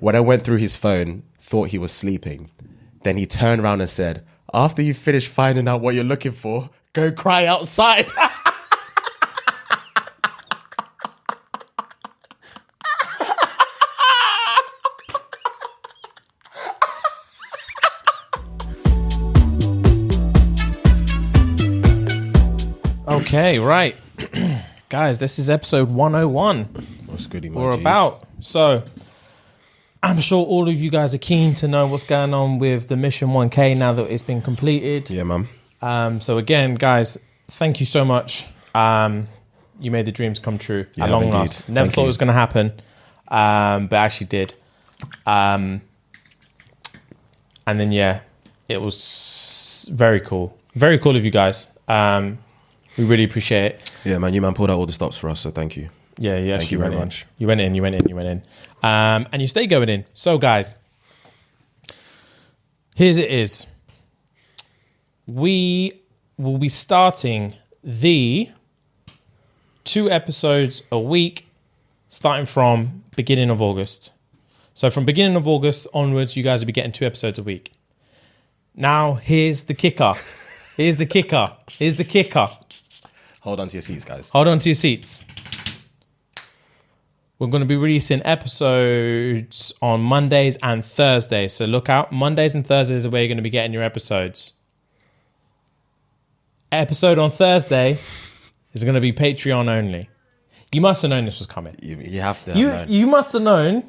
When I went through his phone, thought he was sleeping. Then he turned around and said, after you finish finding out what you're looking for, go cry outside. Okay, right. Guys, this is episode 101. What's good, We're about. So, I'm sure all of you guys are keen to know what's going on with the Mission 1K now that it's been completed. Yeah, man. So again, guys, thank you so much. You made the dreams come true at long last. Never thought it was going to happen, but actually did. And then, yeah, it was very cool. Very cool of you guys. We really appreciate it. Yeah, man, you pulled out all the stops for us, so thank you. Yeah, yeah. Thank you very much. You went in. And you stay going in. So, guys, here's it is. We will be starting the 2 episodes a week starting from beginning of August. So from beginning of August onwards, you guys will be getting 2 episodes a week. Now, here's the kicker. Hold on to your seats, guys. Hold on to your seats. We're going to be releasing episodes on Mondays and Thursdays. So look out. Mondays and Thursdays are where you're going to be getting your episodes. Episode on Thursday is going to be Patreon only. You must have known this was coming. You have to have known. You must have known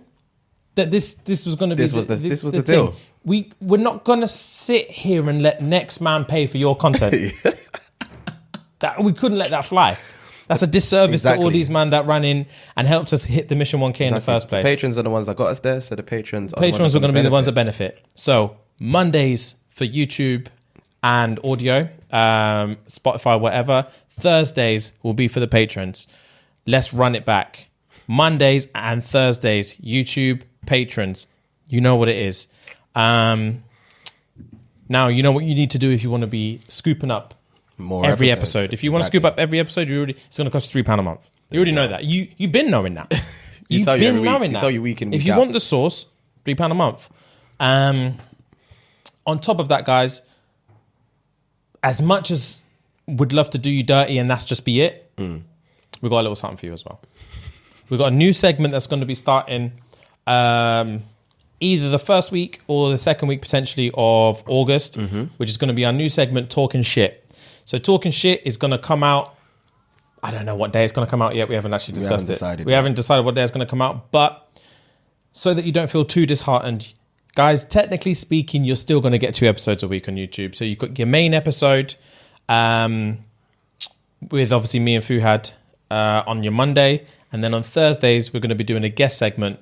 that this was going to be This was the deal. We're not going to sit here and let next man pay for your content. We couldn't let that fly. That's a disservice to all these men that ran in and helped us hit the Mission 1K in the first place. The patrons are the ones that got us there, so the patrons are going to be the ones that benefit. So Mondays for YouTube and audio, Spotify, whatever. Thursdays will be for the patrons. Let's run it back. Mondays and Thursdays, YouTube, patrons. You know what it is. Now, you know what you need to do if you want to be scooping up more every episode. If you want to scoop up every episode, it's going to cost £3 a month. You already know that. You've been knowing that. You've been knowing that. Tell you week in, week if you out. want the sauce, £3 a month. On top of that, guys, as much as would love to do you dirty and that's just be it, we've got a little something for you as well. We've got a new segment that's going to be starting either the first week or the second week potentially of August, which is going to be our new segment, Talking Shit. So Talking Shit is going to come out. I don't know what day it's going to come out yet. We haven't actually discussed it. We haven't decided what day it's going to come out. But so that you don't feel too disheartened, guys, technically speaking, you're still going to get 2 episodes a week on YouTube. So you've got your main episode with obviously me and Fuhad on your Monday. And then on Thursdays, we're going to be doing a guest segment.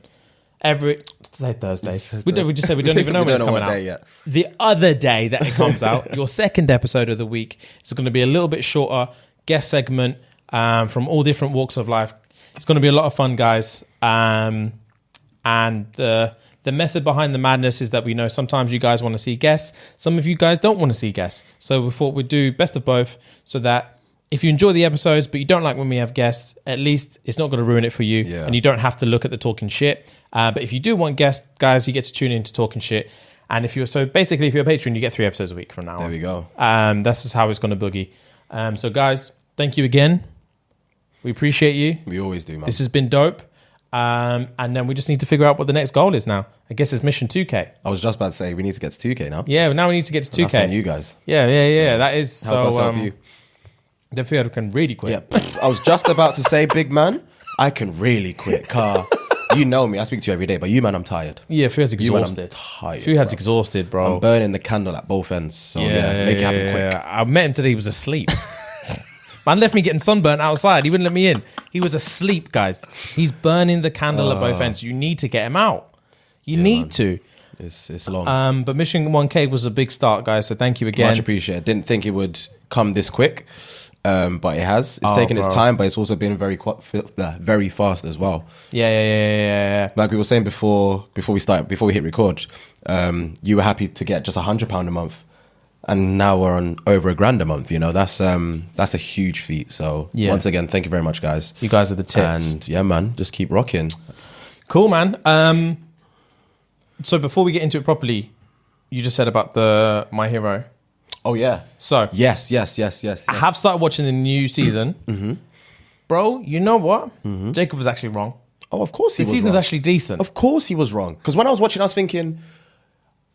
Thursdays. We just said we don't even know when it's coming out. Yet. The other day that it comes out, your second episode of the week, is going to be a little bit shorter guest segment from all different walks of life. It's going to be a lot of fun, guys. And the method behind the madness is that we know sometimes you guys want to see guests. Some of you guys don't want to see guests. So we thought we'd do best of both so that if you enjoy the episodes, but you don't like when we have guests, at least it's not going to ruin it for you. Yeah. And you don't have to look at the Talking Shit. But if you do want guests, guys, you get to tune in to Talking Shit. And if you're a patron, you get 3 episodes a week from now on. There we go. That's just how it's going to boogie. So guys, thank you again. We appreciate you. We always do, man. This has been dope. And then we just need to figure out what the next goal is now. I guess it's Mission 2K. I was just about to say, we need to get to 2K now. Yeah, now we need to get to 2K. That's on you guys. Yeah. So that is. Help us help you. Don't feel I can really quit. Yeah, I was just about to say, big man, I can really quit. Car, you know me, I speak to you every day, but you, man, I'm tired. Yeah, Fuhad's exhausted. I'm tired. Fuhad's exhausted, bro. I'm burning the candle at both ends. So make it happen quick. I met him today. He was asleep. Man left me getting sunburnt outside. He wouldn't let me in. He was asleep, guys. He's burning the candle at both ends. You need to get him out. You need to. It's long. But Mission 1K was a big start, guys. So thank you again. Much appreciated. Didn't think it would come this quick. But it has. It's taken its time, but it's also been very fast as well. Yeah. Like we were saying before we hit record, you were happy to get just £100 a month, and now we're on over £1,000 a month. You know, that's a huge feat. So once again, thank you very much, guys. You guys are the tits. And yeah, man, just keep rocking. Cool, man. So before we get into it properly, you just said about the My Hero. Oh yeah. So yes. I have started watching the new season. Bro, you know what? Jacob was actually wrong. Oh, of course he was wrong. The season's actually decent. Of course he was wrong. Because when I was watching, I was thinking,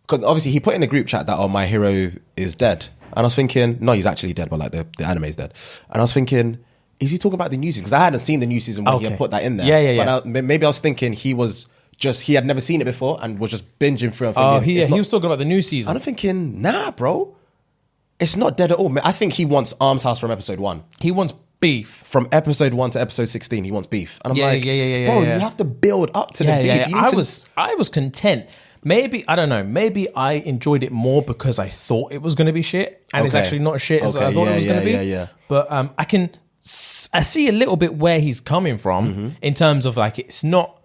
because obviously he put in a group chat that, oh, my hero is dead. And I was thinking, no, he's actually dead, but like the anime is dead. And I was thinking, is he talking about the new season? Because I hadn't seen the new season when he had put that in there. Yeah. But maybe I was thinking he had never seen it before and was just binging through and thinking, he was talking about the new season. And I'm thinking, nah, bro. It's not dead at all. I think he wants Arms House from episode 1. He wants beef. From episode 1 to episode 16, he wants beef. And I'm bro, you have to build up to the beef. I was content. Maybe, I don't know, maybe I enjoyed it more because I thought it was going to be shit. And it's actually not shit as I thought it was going to be. Yeah. But I see a little bit where he's coming from in terms of like, it's not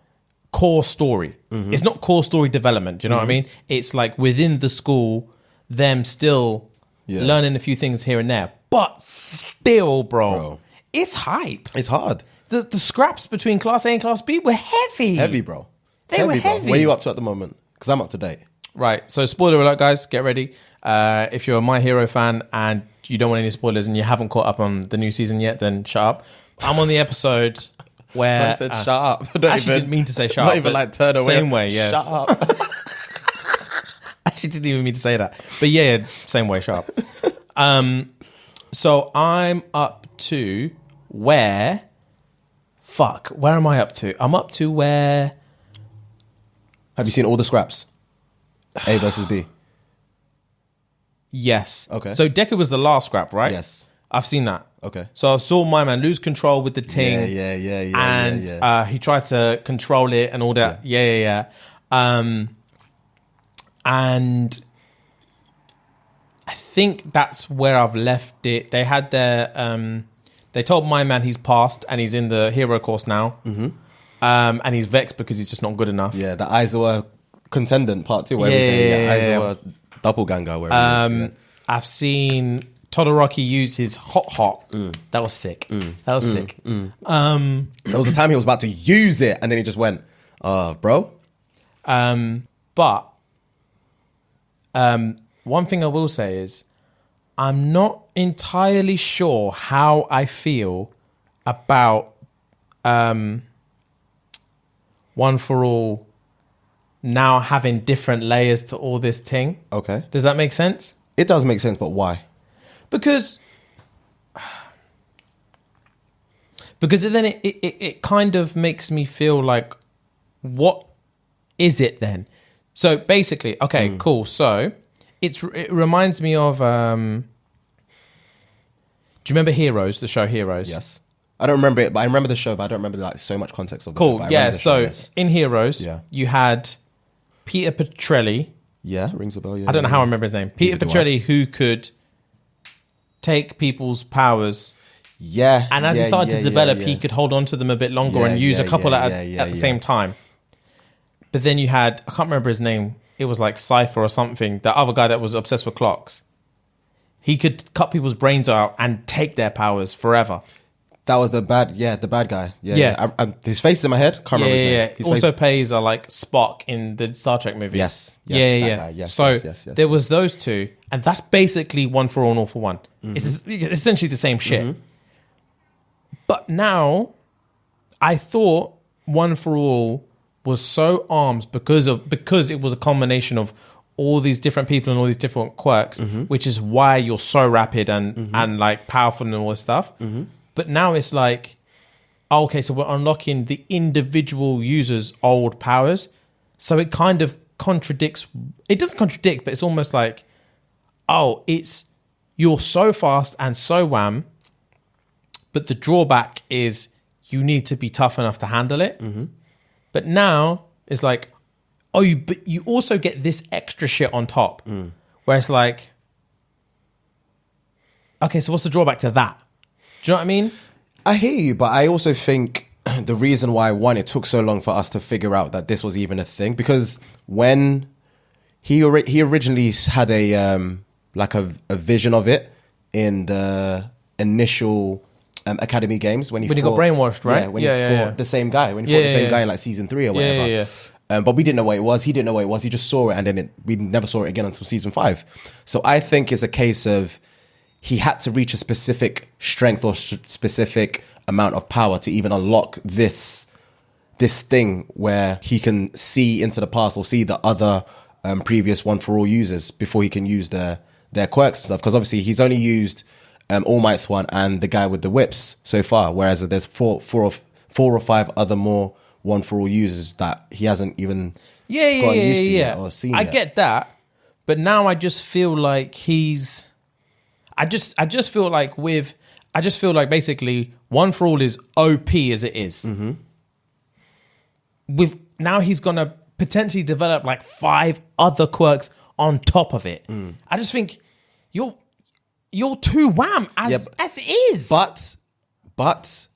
core story. It's not core story development. Do you know what I mean? It's like within the school, them still learning a few things here and there. But still, bro, it's hype. It's hard. The scraps between Class A and Class B were heavy. Heavy, bro. They were heavy. Where are you up to at the moment? Because I'm up to date. Right. So spoiler alert, guys. Get ready. If you're a My Hero fan and you don't want any spoilers and you haven't caught up on the new season yet, then shut up. I'm on the episode where... I said shut up. I actually didn't mean to say shut up. Not even like turn away. Same way, yes. Shut up. Actually didn't even mean to say that. But yeah, same way, shut up. So I'm up to where... Fuck, where am I up to? I'm up to where... Have you seen all the scraps? A versus B. Yes. Okay. So Deku was the last scrap, right? Yes. I've seen that. Okay. So I saw my man lose control with the ting. Yeah. And he tried to control it and all that. Yeah. And I think that's where I've left it. They had their... they told my man he's passed and he's in the hero course now. And he's vexed because he's just not good enough. Yeah, the Aizawa contendant part 2. Aizawa doppelganger. Where I've seen Todoroki use his hot. That was sick. That was sick. There was a time he was about to use it and then he just went, bro. But one thing I will say is I'm not entirely sure how I feel about One for All now having different layers to all this thing. Okay. Does that make sense? It does make sense, but why? Because then it kind of makes me feel like, what is it then? So basically, okay, cool. So it reminds me of, do you remember Heroes, the show Heroes? Yes. I don't remember it, but I remember the show, but I don't remember like so much context of the show. Cool, yeah. So in Heroes, you had Peter Petrelli. Yeah, rings a bell. Yeah, I don't know how I remember his name. Peter Petrelli, who could take people's powers. Yeah. And as he started to develop, he could hold on to them a bit longer and use a couple at the same time. But then you had, I can't remember his name. It was like Cypher or something. The other guy that was obsessed with clocks. He could cut people's brains out and take their powers forever. That was the bad guy. Yeah. His face is in my head. Can't remember his name. He also plays like Spock in the Star Trek movies. Yes. Yes. So there was those two, and that's basically One for All and All for One. It's essentially the same shit. But now, I thought One for All was so arms because it was a combination of all these different people and all these different quirks, which is why you're so rapid and like powerful and all this stuff. But now it's like, okay, so we're unlocking the individual user's old powers. So it kind of contradicts. It doesn't contradict, but it's almost like, you're so fast and so wham, but the drawback is you need to be tough enough to handle it. But now it's like, but you also get this extra shit on top, where it's like, okay, so what's the drawback to that? Do you know what I mean? I hear you, but I also think the reason why, one, it took so long for us to figure out that this was even a thing, because when he originally had a vision of it in the initial Academy games when he got brainwashed, right? Yeah, when he fought the same guy, in like season 3 or whatever. But we didn't know what it was. He didn't know what it was. He just saw it, and then we never saw it again until season 5. So I think it's a case of he had to reach a specific strength or specific amount of power to even unlock this thing where he can see into the past or see the other previous One For All users before he can use their quirks and stuff. Because obviously he's only used All Might's one and the guy with the whips so far, whereas there's four or five other more One For All users that he hasn't even gotten used to yet or seen I yet. get that, but now I just feel like he's. I just feel like basically One For All is OP as it is. Mm-hmm. With now he's gonna potentially develop like 5 other quirks on top of it. I just think you're too wham as it is. But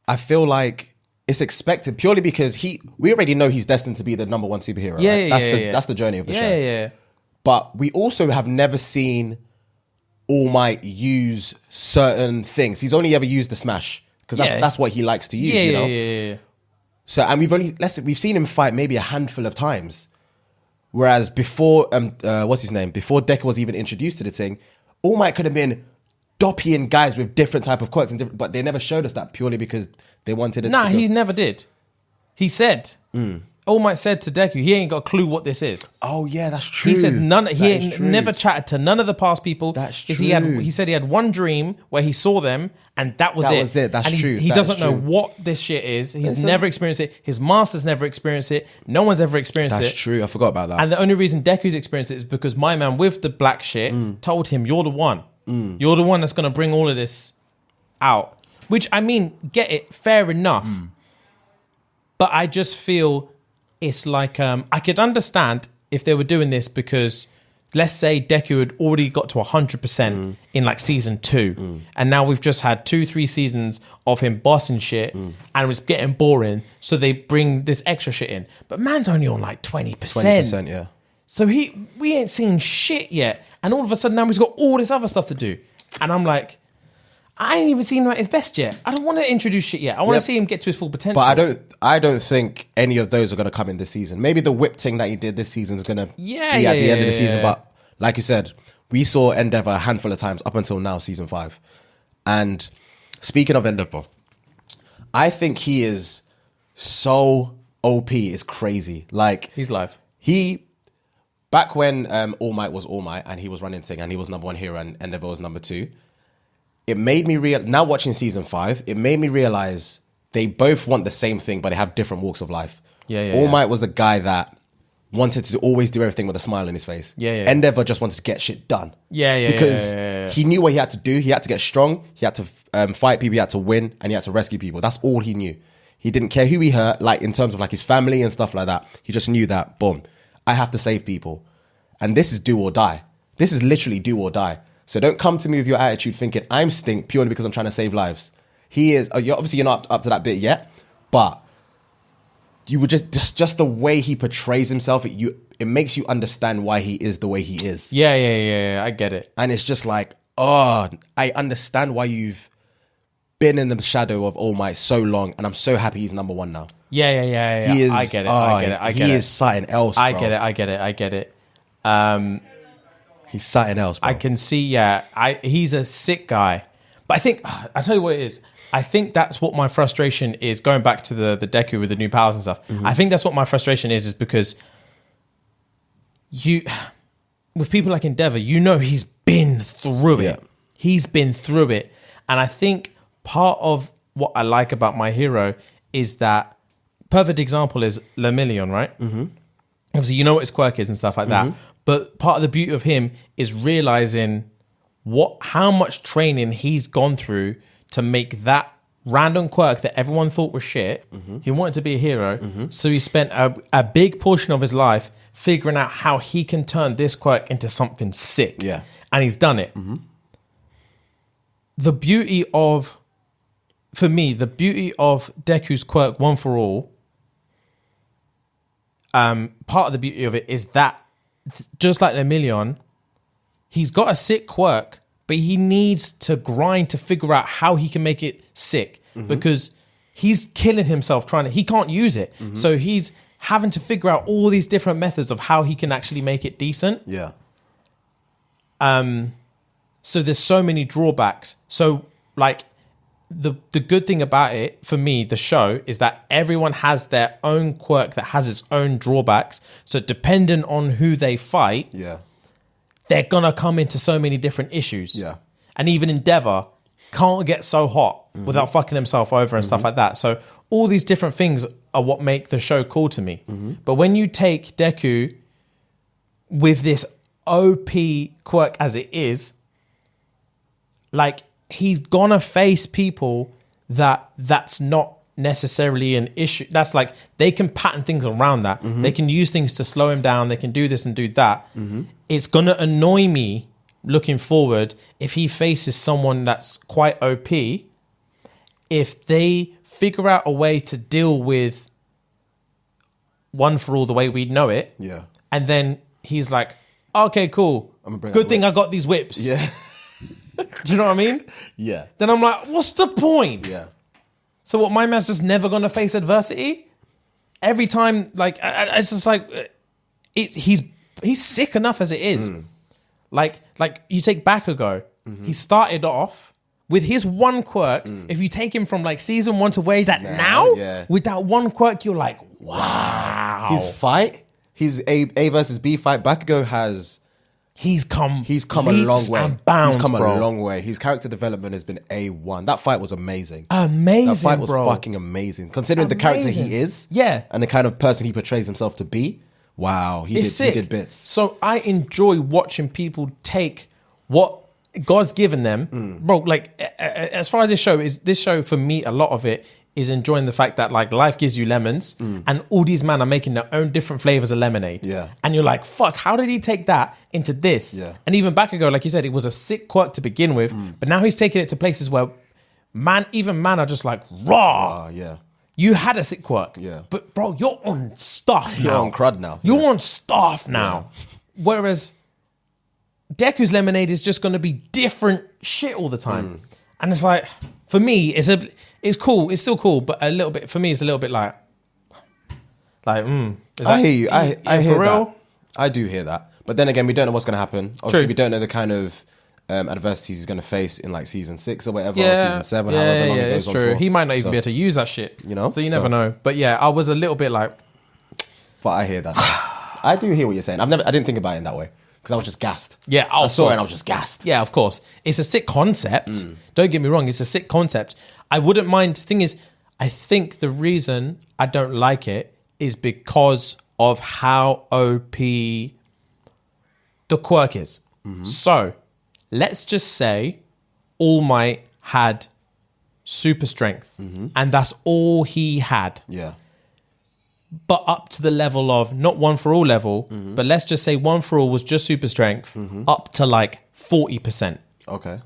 I feel like it's expected purely because we already know he's destined to be the number 1 superhero. Right? That's the journey of the show. Yeah. But we also have never seen All Might use certain things. He's only ever used the smash because that's what he likes to use. Yeah. So, and we've seen him fight maybe a handful of times. Whereas before, before Deku was even introduced to the thing, All Might could have been doppying guys with different type of quirks, but they never showed us that purely because they wanted it to go. He never did. He said, All Might said to Deku, he ain't got a clue what this is. Oh yeah, that's true. He said never chatted to none of the past people. That's true. He said he had one dream where he saw them and that was it. That's true. He doesn't know what this shit is. He's never experienced it. His master's never experienced it. No one's ever experienced it. That's true. I forgot about that. And the only reason Deku's experienced it is because my man with the black shit told him, you're the one. You're the one that's going to bring all of this out. Which, I mean, get it, fair enough. But I just feel it's like, I could understand if they were doing this because, let's say Deku had already got to 100% in like season 2. And now we've just had 2-3 seasons of him bossing shit and it's getting boring. So they bring this extra shit in. But man's only on like 20%. 20%, yeah. So we ain't seen shit yet. And all of a sudden now he's got all this other stuff to do. And I'm like, I ain't even seen him at his best yet. I don't want to introduce shit yet. I want to see him get to his full potential. But I don't think any of those are going to come in this season. Maybe the whip thing that he did this season is going to be at the end of the season. But like you said, we saw Endeavor a handful of times up until now, season 5. And speaking of Endeavor, I think he is so OP. It's crazy. Like he's live. Back when All Might was All Might and he was running Sing and he was number 1 hero and Endeavor was number 2, it made me now watching season 5, it made me realize they both want the same thing, but they have different walks of life. All Might was the guy that wanted to always do everything with a smile on his face. Endeavor just wanted to get shit done. Because he knew what he had to do. He had to get strong. He had to fight people. He had to win, and he had to rescue people. That's all he knew. He didn't care who he hurt, like in terms of like his family and stuff like that. He just knew that, boom, I have to save people. And this is do or die. This is literally do or die. So don't come to me with your attitude thinking I'm stink purely because I'm trying to save lives. He is, you're not up to that bit yet, but you would just the way he portrays himself, it makes you understand why he is the way he is. Yeah, I get it. And it's just like, I understand why you've been in the shadow of All Might so long, and I'm so happy he's number 1 now. Yeah. He is, I get it. He is something else, bro. I get it. He's something else, bro. I can see, he's a sick guy. But I think, I'll tell you what it is. I think that's what my frustration is, going back to the Deku with the new powers and stuff. I think that's what my frustration is because with people like Endeavor, he's been through it. Yeah. He's been through it. And I think part of what I like about my hero is that, perfect example is Lemillion, right? Obviously, you know what his quirk is and stuff like that. But part of the beauty of him is realizing how much training he's gone through to make that random quirk that everyone thought was shit. He wanted to be a hero. So he spent a big portion of his life figuring out how he can turn this quirk into something sick. Yeah. And he's done it. The beauty of Deku's quirk, One For All, part of the beauty of it is that, just like Lemillion, he's got a sick quirk, but he needs to grind to figure out how he can make it sick because he's killing himself he can't use it. So he's having to figure out all these different methods of how he can actually make it decent. Yeah. So there's so many drawbacks. So like the good thing about it for me, the show, is that everyone has their own quirk that has its own drawbacks. So depending on who they fight, they're gonna come into so many different issues. Yeah. And even Endeavor can't get so hot without fucking himself over and stuff like that. So all these different things are what make the show cool to me. But when you take Deku with this OP quirk as it is, like, he's gonna face people that's not necessarily an issue. That's like, they can pattern things around that. They can use things to slow him down. They can do this and do that. It's gonna annoy me looking forward if he faces someone that's quite OP, if they figure out a way to deal with One For All the way we know it. Yeah. And then he's like, okay, cool. Good thing I got these whips. Yeah. Do you know what I mean? Yeah. Then I'm like, what's the point? Yeah. So what, my man's just never going to face adversity? Every time, like, it's just like, he's sick enough as it is. Like you take Bakugo, he started off with his one quirk. If you take him from like season 1 to where he's at now, with that one quirk, you're like, wow. His fight, his A versus B fight, Bakugo has... He's come a long way. And bounds, he's come bro. a long way. His character development has been A1. That fight was amazing. That fight was bro. fucking amazing. Considering the character he is, and the kind of person he portrays himself to be. Wow, he did bits. So I enjoy watching people take what God's given them, bro. Like, as far as this show for me, a lot of it is enjoying the fact that, like, life gives you lemons, and all these men are making their own different flavors of lemonade. Yeah. And you're like, fuck, how did he take that into this? Yeah. And even Bakugo, like you said, it was a sick quirk to begin with, but now he's taking it to places where man are just like, raw. Yeah. You had a sick quirk. Yeah. But bro, you're on stuff now. You're on crud now. You're on stuff now. Yeah. Whereas Deku's lemonade is just going to be different shit all the time. And it's like, for me, it's cool. It's still cool, but a little bit, for me, it's a little bit like, I hear you. I hear that. I do hear that. But then again, we don't know what's going to happen. Obviously, we don't know the kind of adversities he's going to face in like season 6 or whatever, or season 7, however long it goes on for. He might not even be able to use that shit. You know? So you never know. But yeah, I was a little bit like... But I hear that. I do hear what you're saying. I didn't think about it in that way. Because I was just gassed. Yeah, I saw it and I was just gassed. Yeah, of course. It's a sick concept. Don't get me wrong. It's a sick concept. I wouldn't mind. The thing is, I think the reason I don't like it is because of how OP the quirk is. So, let's just say All Might had super strength. And that's all he had. Yeah. But up to the level of, not One For All level, but let's just say One For All was just super strength up to like 40%. Okay.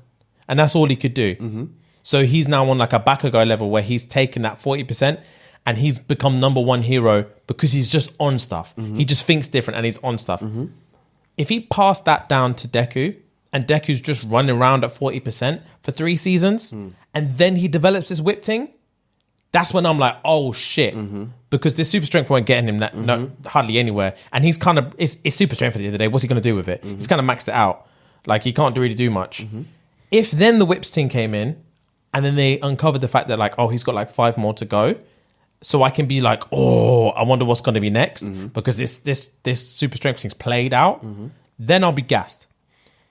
And that's all he could do. So he's now on like a Bakugo level where he's taken that 40% and he's become number one hero because he's just on stuff. He just thinks different and he's on stuff. If he passed that down to Deku and Deku's just running around at 40% for 3 seasons and then he develops his whip thing, that's when I'm like, oh shit. Because this super strength won't get him that hardly anywhere. And he's kind of, it's super strength at the end of the day. What's he going to do with it? He's kind of maxed it out. Like, he can't really do much. If then the whips team came in and then they uncovered the fact that, like, oh, he's got like 5 more to go. So I can be like, oh, I wonder what's going to be next. Because this super strength thing's played out. Then I'll be gassed.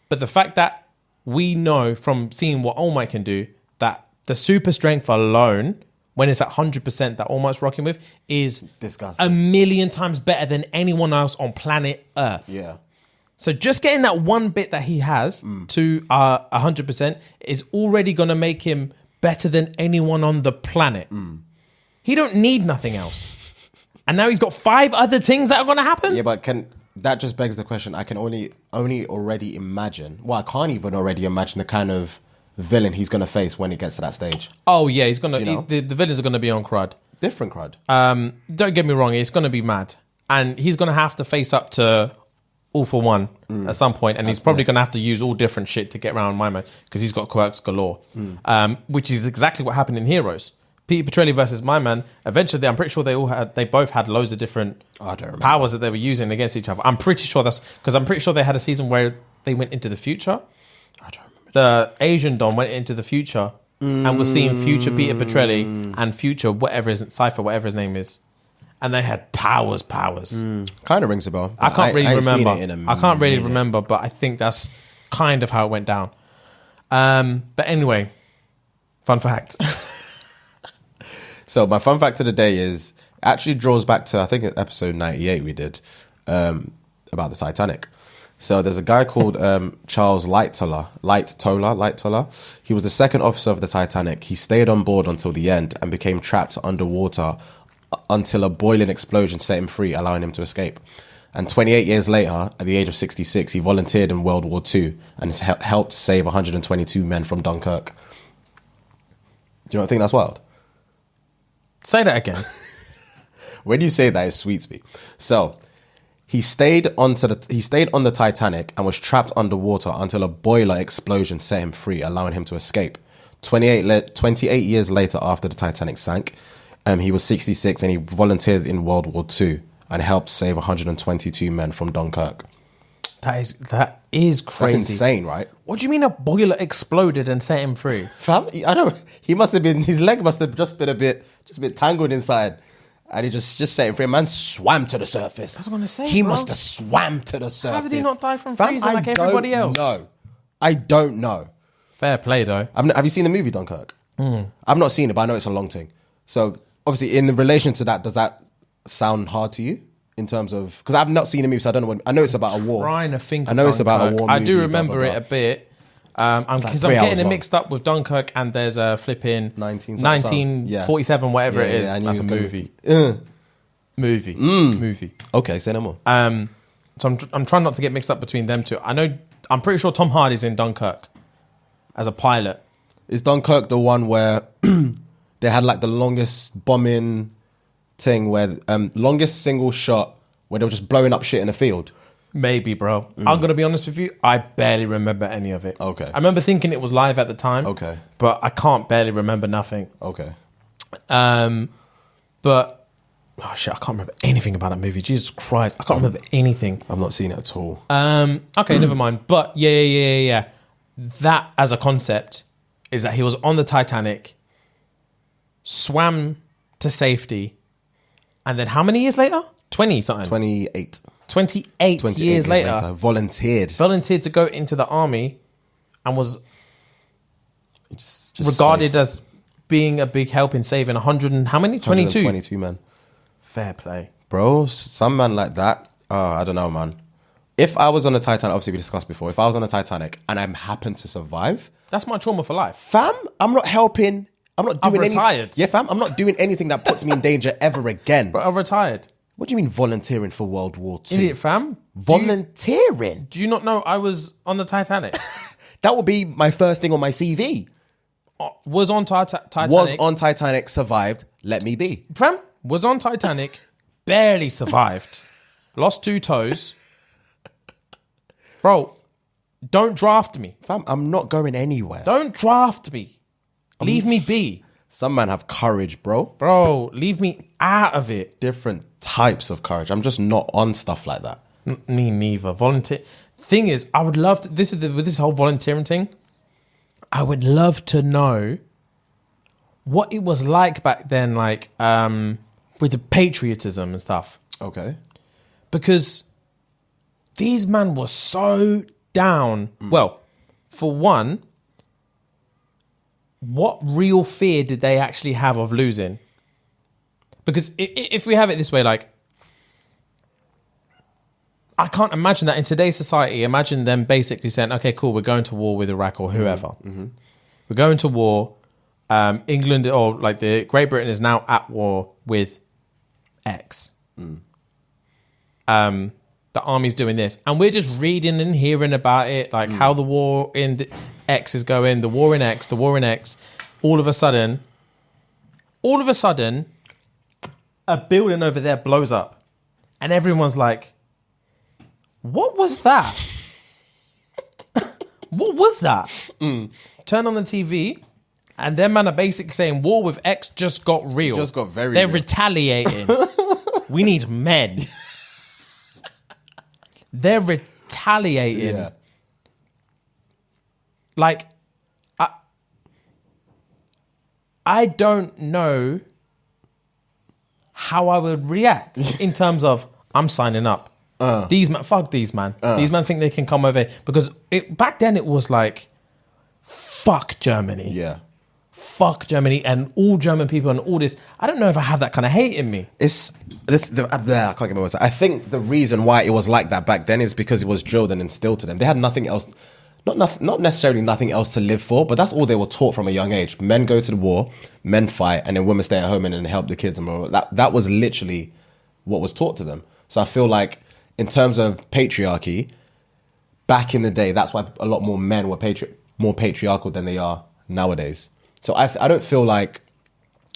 But the fact that we know from seeing what All Might can do, that the super strength alone, when it's at 100% that All Might's rocking with, is disgusting. A million times better than anyone else on planet Earth. Yeah. So just getting that one bit that he has to 100% is already going to make him better than anyone on the planet. He don't need nothing else. And now he's got 5 other things that are going to happen? Yeah, but that just begs the question. I can only already imagine. Well, I can't even already imagine the kind of villain he's going to face when he gets to that stage. Oh, yeah, he's going to... The villains are going to be on crud. Different crud. Don't get me wrong, it's going to be mad. And he's going to have to face up to All For One at some point, and he's probably going to have to use all different shit to get around my man, because he's got quirks galore. Which is exactly what happened in Heroes. Peter Petrelli versus my man. Eventually, I'm pretty sure they both had loads of different powers that they were using against each other. I'm pretty sure that's because I'm pretty sure they had a season where they went into the future. I don't remember. The Asian Don went into the future and was seeing future Peter Petrelli and future Cypher, whatever his name is. And they had powers. Kind of rings a bell. I can't really remember. I can't really remember, but I think that's kind of how it went down. But anyway, fun fact. So my fun fact of the day is actually draws back to, I think, episode 98 we did about the Titanic. So there's a guy called Charles Lightoller. He was the second officer of the Titanic. He stayed on board until the end and became trapped underwater until a boiling explosion set him free, allowing him to escape. And 28 years later, at the age of 66, he volunteered in World War II and has helped save 122 men from Dunkirk. Do you not think that's wild? Say that again. When you say that, it sweets me. So he stayed on the Titanic and was trapped underwater until a boiler explosion set him free, allowing him to escape. 28 years later, after the Titanic sank, he was 66 and he volunteered in World War II and helped save 122 men from Dunkirk. That is crazy. That's insane, right? What do you mean a boiler exploded and set him free? Fam, I know. His leg must have just been a bit tangled inside. And he just set him free. Man swam to the surface. I was going to say, he must have swam to the surface. How did he not die from freezing like everybody else? No, I don't know. Fair play, though. Have you seen the movie Dunkirk? I've not seen it, but I know it's a long thing. So, obviously, in relation to that, does that sound hard to you? In terms of... Because I've not seen the movie, so I don't know. I know it's about a war. Trying to think I know it's about a war movie. I do remember it a bit. Because I'm getting it mixed up with Dunkirk and there's a flipping 1947, whatever it is. That's a movie. Movie. Okay, say no more. So I'm trying not to get mixed up between them two. I'm pretty sure Tom Hardy's in Dunkirk as a pilot. Is Dunkirk the one where they had like the longest bombing thing, where longest single shot where they were just blowing up shit in the field? Maybe, bro. I'm going to be honest with you. I barely remember any of it. Okay. I remember thinking it was live at the time. Okay. But I can't barely remember nothing. Okay. But, oh shit, I can't remember anything about that movie. Jesus Christ. I can't remember anything. I've not seen it at all. Okay, never mind. But yeah. That as a concept is that he was on the Titanic, swam to safety, and then how many years later? 20 something. 28. 28 years later. Volunteered to go into the army and was just regarded safe as being a big help in saving 100 and how many? 22? 122 men. Fair play. Bro, some man like that, I don't know, man. If I was on the Titanic, obviously we discussed before, if I was on the Titanic and I happened to survive... That's my trauma for life. Fam, I'm not helping. I'm not doing anything. I've retired. Yeah, fam, I'm not doing anything that puts me in danger ever again. But I've retired. What do you mean volunteering for World War II? Idiot, fam. Volunteering? Do you not know I was on the Titanic? That would be my first thing on my CV. Was on Titanic. Was on Titanic, survived, let me be. Fam, was on Titanic, barely survived. Lost 2 toes. Bro, don't draft me. Fam, I'm not going anywhere. Don't draft me. Leave me be. Some man have courage, bro. Bro, leave me out of it. Different types of courage. I'm just not on stuff like that. Me neither. Volunteer. Thing is, I would love to... with this whole volunteering thing, I would love to know what it was like back then, like, with the patriotism and stuff. Okay. Because these men were so down. Well, for one... what real fear did they actually have of losing? Because if we have it this way, like, I can't imagine that in today's society. Imagine them basically saying, okay, cool, we're going to war with Iraq or whoever. Mm-hmm. We're going to war. England or like the Great Britain is now at war with X. The army's doing this. And we're just reading and hearing about it, like how the war in X is going, the war in X. All of a sudden, a building over there blows up. And everyone's like, what was that? What was that? Turn on the TV. And them man are basically saying war with X just got real. Just got very They're real. retaliating. We need men. They're retaliating. Yeah. Like, I don't know how I would react in terms of, I'm signing up. These man, fuck these man. These man think they can come over here. Because back then it was like, fuck Germany. Yeah. Fuck Germany and all German people and all this. I don't know if I have that kind of hate in me. I can't get my words. I think the reason why it was like that back then is because it was drilled and instilled to them. They had nothing else, not necessarily nothing else to live for, but that's all they were taught from a young age. Men go to the war, men fight, and then women stay at home and then help the kids. And blah, blah, blah. That was literally what was taught to them. So I feel like in terms of patriarchy, back in the day, that's why a lot more men were more patriarchal than they are nowadays. So I don't feel like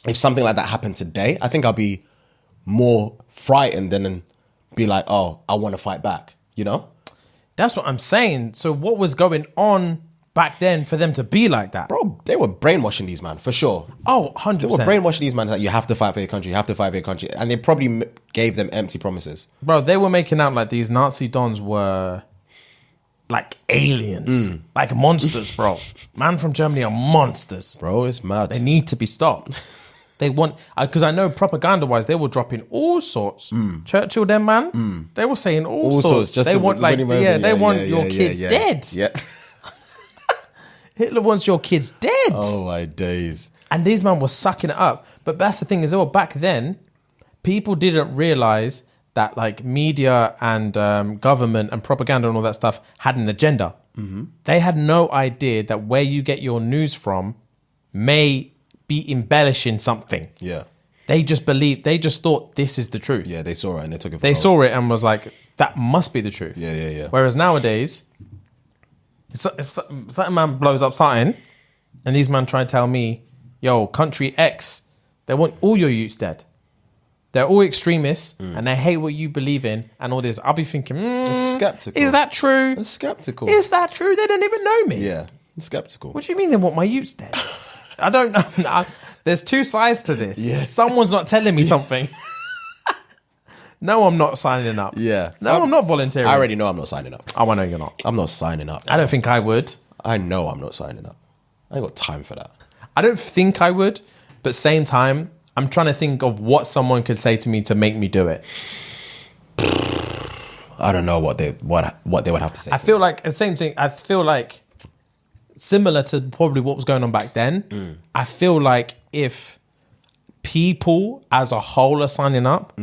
if something like that happened today, I think I'll be more frightened than be like, oh, I want to fight back, you know? That's what I'm saying. So what was going on back then for them to be like that? Bro, they were brainwashing these man, for sure. Oh, 100%. They were brainwashing these man that you have to fight for your country, you have to fight for your country. And they probably gave them empty promises. Bro, they were making out like these Nazi dons were like aliens, like monsters, bro. Man from Germany are monsters. Bro, it's mad. They need to be stopped. They want, because I know propaganda-wise, they were dropping all sorts. Churchill, them man, they were saying all sorts. Just they want like, they want your kids dead. Yeah. Hitler wants your kids dead. Oh my days. And these men were sucking it up. But that's the thing as well. Back then, people didn't realize that like media and government and propaganda and all that stuff had an agenda. They had no idea that where you get your news from may be embellishing something. Yeah. They just thought this is the truth. Yeah, they saw it and they took it. They saw it and was like, that must be the truth. Yeah. Whereas nowadays, if certain man blows up something and these men try to tell me, yo, country X, they want all your youths dead. They're all extremists and they hate what you believe in and all this. I'll be thinking, skeptical. Is that true? It's skeptical. Is that true? They don't even know me. Yeah, skeptical. What do you mean they want my youths dead? I don't know. There's two sides to this. Yeah. Someone's not telling me something. No, I'm not signing up. Yeah. No, I'm not volunteering. I already know I'm not signing up. Oh, I know you're not. I'm not signing up. I don't think I would. I know I'm not signing up. I ain't got time for that. I don't think I would, but same time, I'm trying to think of what someone could say to me to make me do it. I don't know what they would have to say. I feel like the same thing. I feel like similar to probably what was going on back then. I feel like if people as a whole are signing up,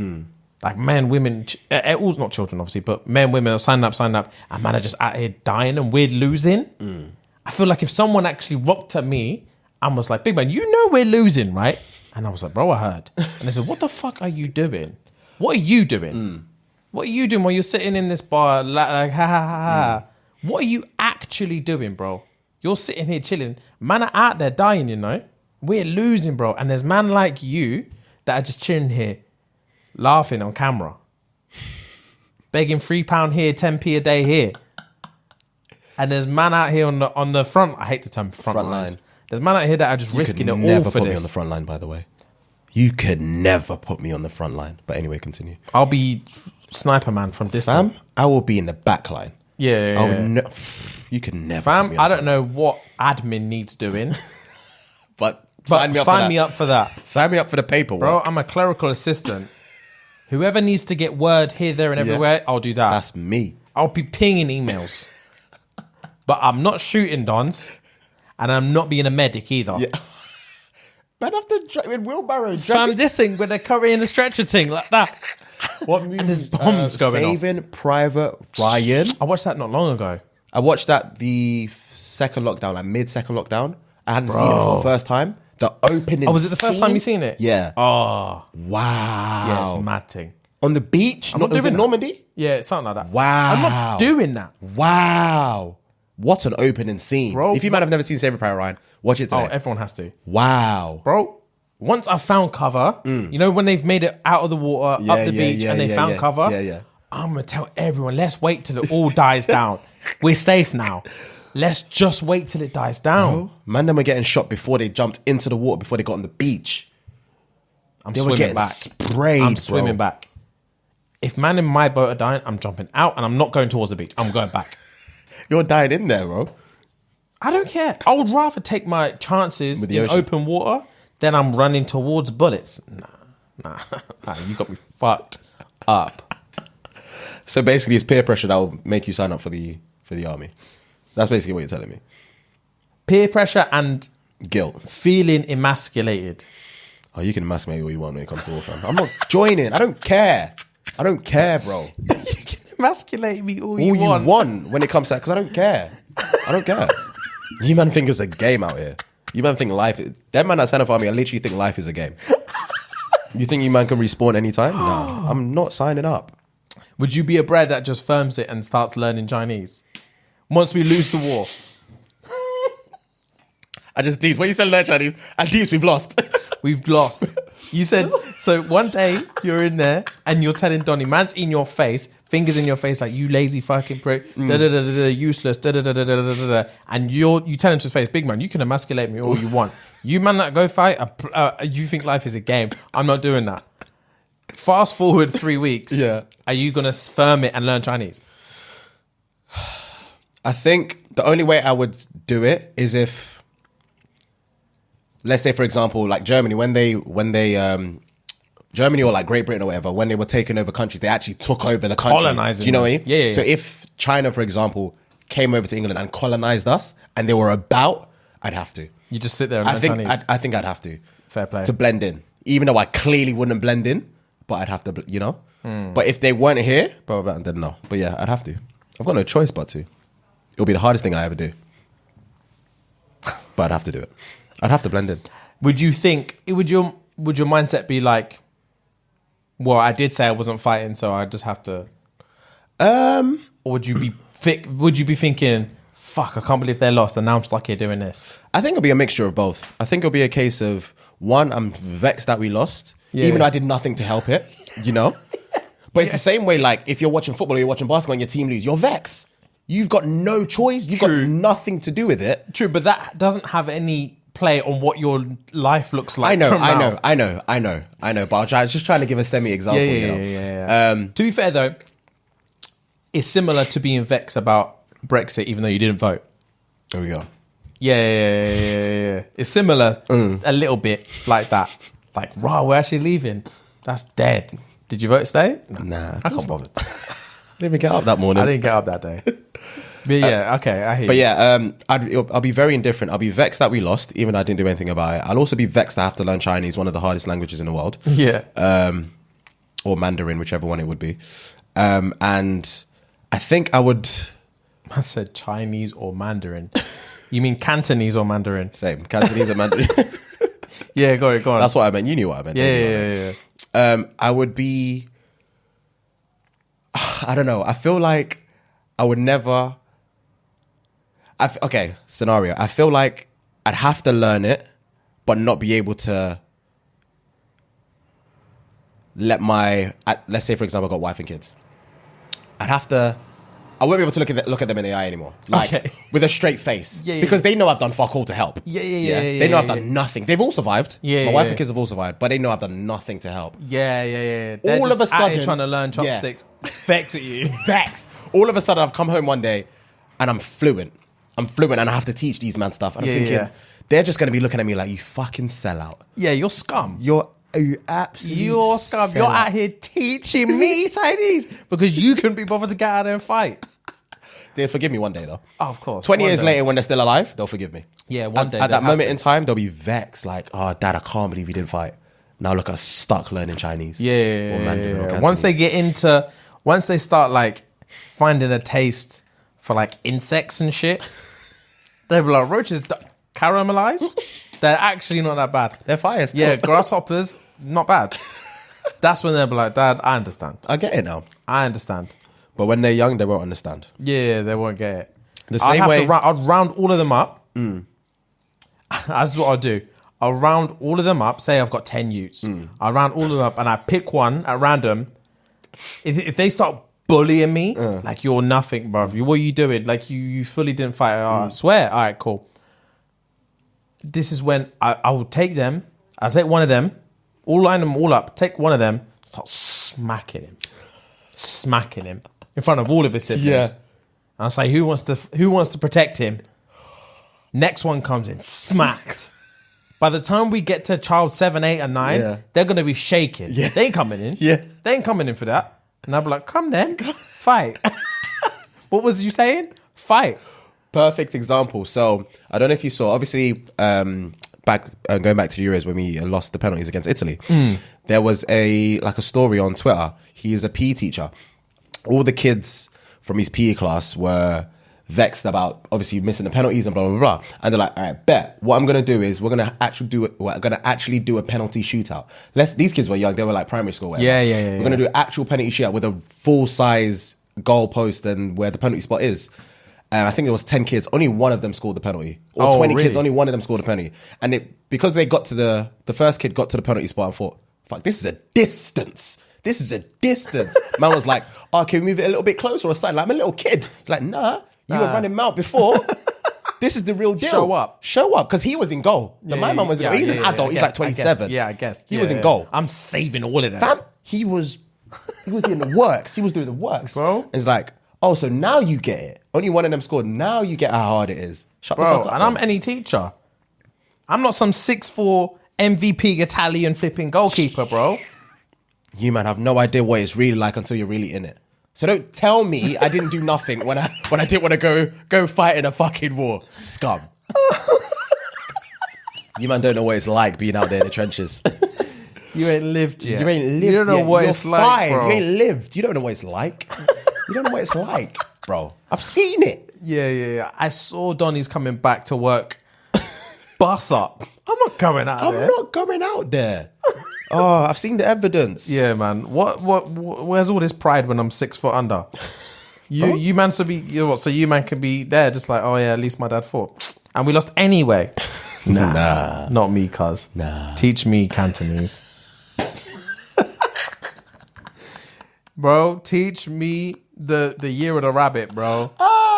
like men, women, not children obviously, but men, women are signing up, and man are just out here dying and we're losing. I feel like if someone actually rocked at me and was like, big man, you know we're losing, right? And I was like, bro, I heard. And they said, what the fuck are you doing? What are you doing? What are you doing while you're sitting in this bar like ha ha ha? What are you actually doing, bro? You're sitting here chilling. Man are out there dying, you know? We're losing, bro. And there's man like you that are just chilling here, laughing on camera. Begging £3 here, 10p a day here. And there's man out here on the front. I hate the term front line. There's man out here that are just risking it all for this. You could never put me on the front line, by the way. You could never put me on the front line. But anyway, continue. I'll be sniper man from distance. Fam, I will be in the back line. Yeah. You could never. Fam, I don't know what admin needs doing. but sign me up for that. Sign me up for the paperwork. Bro, I'm a clerical assistant. Whoever needs to get word here, there, and everywhere, I'll do that. That's me. I'll be pinging emails. But I'm not shooting dons. And I'm not being a medic either. Yeah. Man, have to drive with wheelbarrow. Fam, this thing with the curry and the stretcher thing like that. What movie? And there's bombs going on. Saving Private Ryan. I watched that not long ago. I watched that the second lockdown, like mid-second lockdown. I hadn't seen it for the first time. The opening. Oh, was it the first time you seen it? Yeah. Oh. Wow. Yeah, it's mad thing. On the beach? I'm not doing it Normandy? Yeah, something like that. Wow. I'm not doing that. Wow. What an opening scene. Bro, if you might have never seen Saving Private Ryan, watch it today. Oh, everyone has to. Wow. Bro, once I found cover, you know when they've made it out of the water, up the beach, and they found cover? Yeah. I'm going to tell everyone, let's wait till it all dies down. We're safe now. Let's just wait till it dies down. Bro, man, them were getting shot before they jumped into the water, before they got on the beach. They were getting back. Sprayed, I'm swimming back. If man in my boat are dying, I'm jumping out and I'm not going towards the beach. I'm going back. You're dying in there, bro. I don't care. I would rather take my chances in open water than I'm running towards bullets. Nah, you got me fucked up. So basically, it's peer pressure that will make you sign up for the army. That's basically what you're telling me. Peer pressure and guilt, feeling emasculated. Oh, you can emasculate all you want when it comes to war, fam. I'm not joining. I don't care. I don't care, bro. You can emasculate me all you want. All you want when it comes to that, because I don't care. I don't care. You man think it's a game out here. You man think life... Them man that sign up for army, I literally think life is a game. You think you man can respawn anytime? No, I'm not signing up. Would you be a bread that just firms it and starts learning Chinese? Once we lose the war. I just deep. When you said learn Chinese, I deep, we've lost. We've lost. You said, so one day you're in there and you're telling Donnie, man's in your face, fingers in your face like, you lazy fucking prick, useless, and you tell him to his face, big man, you can emasculate me all you want. You man that go fight, you think life is a game. I'm not doing that. Fast forward 3 weeks. Yeah. Are you going to firm it and learn Chinese? I think the only way I would do it is if, let's say, for example, like Germany, when they Germany or like Great Britain or whatever, when they were taking over countries, they actually took over the country. Colonizing. Do you know what I mean? Yeah. So if China, for example, came over to England and colonized us and they were about, I'd have to. You just sit there and learn Chinese? I think I'd have to. Fair play. To blend in. Even though I clearly wouldn't blend in, but I'd have to, you know? But if they weren't here, then no. But yeah, I'd have to. I've got no choice but to. It'll be the hardest thing I ever do. But I'd have to do it. I'd have to blend in. Would you think, would your mindset be like, well, I did say I wasn't fighting, so I just have to... Or would you be thinking, fuck, I can't believe they lost and now I'm stuck here doing this? I think it'll be a mixture of both. I think it'll be a case of, one, I'm vexed that we lost, even though I did nothing to help it, you know? But it's the same way, like, if you're watching football or you're watching basketball and your team lose, you're vexed. You've got no choice. You've got nothing to do with it. True, but that doesn't have any play on what your life looks like. I know. But I was just trying to give a semi-example. Yeah. To be fair, though, it's similar to being vexed about Brexit, even though you didn't vote. There we go. Yeah. It's similar a little bit like that. Like, rah, we're actually leaving. That's dead. Did you vote to stay? Nah. I can't bother. I didn't even get up that morning. I didn't get up that day. But yeah, okay, I hear you. But yeah, I'll be very indifferent. I'll be vexed that we lost, even though I didn't do anything about it. I'll also be vexed I have to learn Chinese, one of the hardest languages in the world. Yeah. Or Mandarin, whichever one it would be. And I think I would... I said Chinese or Mandarin. You mean Cantonese or Mandarin? Same, Cantonese or Mandarin. Yeah, go on. That's what I meant. You knew what I meant. Yeah. I would be... I don't know. I feel like I would never... Okay, scenario. I feel like I'd have to learn it, but not be able to let my... Let's say, for example, I got wife and kids. I'd have to... I won't be able to look at them in the eye anymore. Like, with a straight face. Because they know I've done fuck all to help. They know I've done nothing. They've all survived. My wife and kids have all survived, but they know I've done nothing to help. They're all of a sudden... trying to learn chopsticks. Vex at you. Vex. All of a sudden, I've come home one day and I'm fluent. And I have to teach these man stuff. And I'm thinking, they're just going to be looking at me like, you fucking sellout. Yeah, you're scum. You're absolute You're scum. You're out here teaching me Chinese because you couldn't be bothered to get out there and fight. They'll forgive me one day, though. Oh, of course. 20 years later, when they're still alive, they'll forgive me. Yeah, one day. At that moment in time, they'll be vexed. Like, oh, Dad, I can't believe you didn't fight. Now look, I'm stuck learning Chinese. Yeah. Or Mandarin or Cantonese. Once they start, like, finding a taste for, like, insects and shit, they'll be like, roaches caramelized? They're actually not that bad. They're fire still. Yeah, grasshoppers, not bad. That's when they'll be like, Dad, I understand. I get it now. I understand. But when they're young, they won't understand. Yeah, they won't get it. The same way... I'd round all of them up. That's what I'll do. I'll round all of them up. Say I've got 10 utes. I'll round all of them up and I pick one at random. If they start bullying me, like you're nothing, bruv. What are you doing? Like you fully didn't fight. I swear. All right, cool. This is when I will take them. I'll take one of them, all line them all up, take one of them, start smacking him in front of all of his siblings. Yeah. I'll say, who wants to protect him? Next one comes in, smacked. By the time we get to child 7, 8, and 9, they're gonna be shaking. Yeah. They ain't coming in. Yeah. They ain't coming in for that. And I'll be like, come then, fight. What was you saying? Fight. Perfect example. So I don't know if you saw, obviously, going back to the Euros when we lost the penalties against Italy, there was a story on Twitter. He is a PE teacher. All the kids from his PE class were vexed about obviously missing the penalties and blah blah blah. And they're like, all right, bet. What I'm gonna do is we're gonna actually do a penalty shootout. These kids were young. They were like primary school. Whatever. Yeah. We're gonna do an actual penalty shootout with a full size goal post and where the penalty spot is. I think it was 10 kids. Only one of them scored the penalty. Or 20 kids, only one of them scored a penalty. And because they got to the first kid got to the penalty spot and thought, fuck, this is a distance. Man was like, oh, can we move it a little bit closer or something? Like, I'm a little kid. It's like, nah, you were running out before. This is the real deal. Show up. Because he was in goal. My man was in goal. He's an adult. He's like 27. I guess. He was in goal. I'm saving all of that. Fam, he was doing the works. He was doing the works. Bro. It's like, oh, so now you get it. Only one of them scored. Now you get how hard it is. Shut the fuck up. And I'm any teacher. I'm not some 6'4" MVP Italian flipping goalkeeper, bro. You man have no idea what it's really like until you're really in it. So don't tell me I didn't do nothing when I didn't want to go fight in a fucking war. Scum. You man don't know what it's like being out there in the trenches. You ain't lived yet. You ain't lived yet. You don't know what it's like, bro. You ain't lived. You don't know what it's like. You don't know what it's like, bro. I've seen it. Yeah. I saw Donny's coming back to work. Bus up. I'm not going out there. I'm not going out there. Oh, I've seen the evidence. Yeah, man. Where's all this pride when I'm 6 foot under? You man should be. So you man can be there, just like, oh yeah, at least my dad fought, and we lost anyway. Nah, not me, cuz. Nah. Teach me Cantonese, bro. Teach me the year of the rabbit, bro.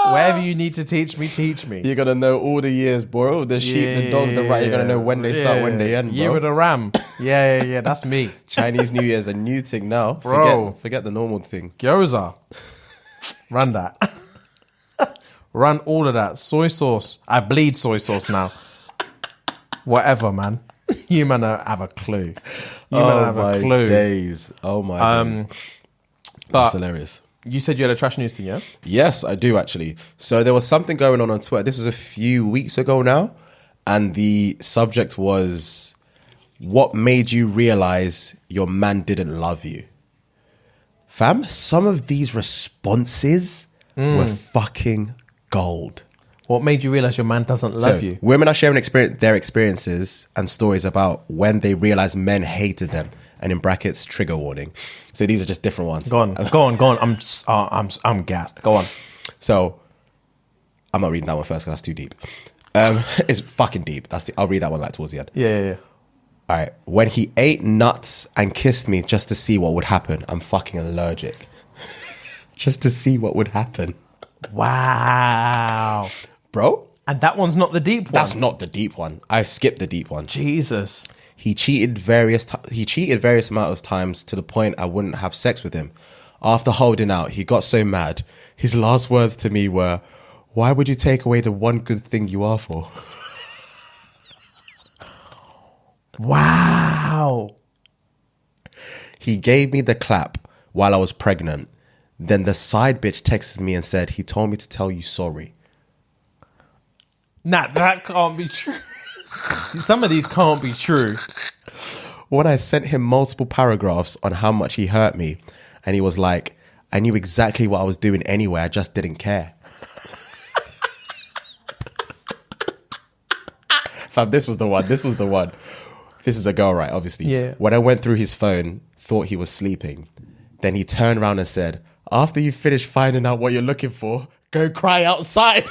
Whatever you need to teach me. You're gonna know all the years, bro. The sheep, the dogs, the rat. You're gonna know when they start, when they end, bro. Year of the ram. Yeah. That's me. Chinese New Year's a new thing now, bro. Forget the normal thing. Gyoza. Run that. Run all of that. Soy sauce. I bleed soy sauce now. Whatever, man. You man don't have a clue. Days. Oh my days. That's hilarious. You said you had a trash news thing, yeah? Yes, I do actually. So there was something going on Twitter. This was a few weeks ago now. And the subject was, what made you realize your man didn't love you? Fam, some of these responses were fucking gold. What made you realize your man doesn't love you? Women are sharing their experiences and stories about when they realized men hated them. And in brackets, trigger warning. So these are just different ones. Go on. I'm gassed. Go on. So I'm not reading that one first because that's too deep. It's fucking deep. I'll read that one like towards the end. Yeah. All right. When he ate nuts and kissed me just to see what would happen, I'm fucking allergic. Just to see what would happen. Wow. Bro? And that one's not the deep one. That's not the deep one. I skipped the deep one. Jesus. He cheated various amount of times to the point I wouldn't have sex with him. After holding out, he got so mad. His last words to me were, "Why would you take away the one good thing you are for?" Wow. He gave me the clap while I was pregnant. Then the side bitch texted me and said, he told me to tell you sorry. Nah, that can't be true. Some of these can't be true. When I sent him multiple paragraphs on how much he hurt me, and he was like, I knew exactly what I was doing anyway, I just didn't care. Fam, this was the one. This is a girl, right? Obviously. Yeah. When I went through his phone, thought he was sleeping. Then he turned around and said, after you finish finding out what you're looking for, go cry outside.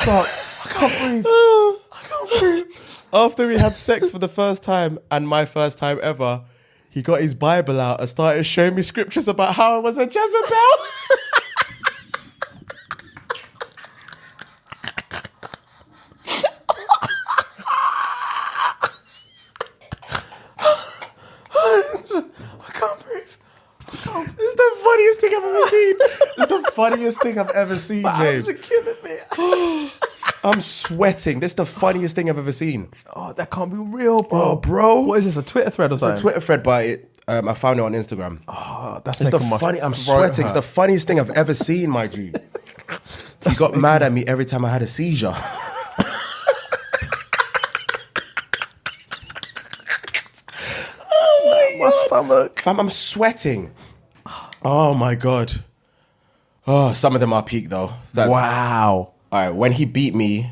God, I can't breathe. I can't breathe. After we had sex for the first time, and my first time ever, he got his Bible out and started showing me scriptures about how I was a Jezebel. It's the funniest thing I've ever seen. It's the funniest thing I've ever seen, My babe. eyes are killing me. I'm sweating. This is the funniest thing I've ever seen. Oh, that can't be real, bro. Oh, bro. What is this, a Twitter thread or It's something? a Twitter thread, but I found it on Instagram. Oh, that's It's the making my funny. I'm throat sweating. It's hurt. the funniest thing I've ever seen, my G. He got mad at me every time I had a seizure. My stomach. Fam, I'm sweating. Oh my God. Oh, some of them are peak though. Wow. All right, when he beat me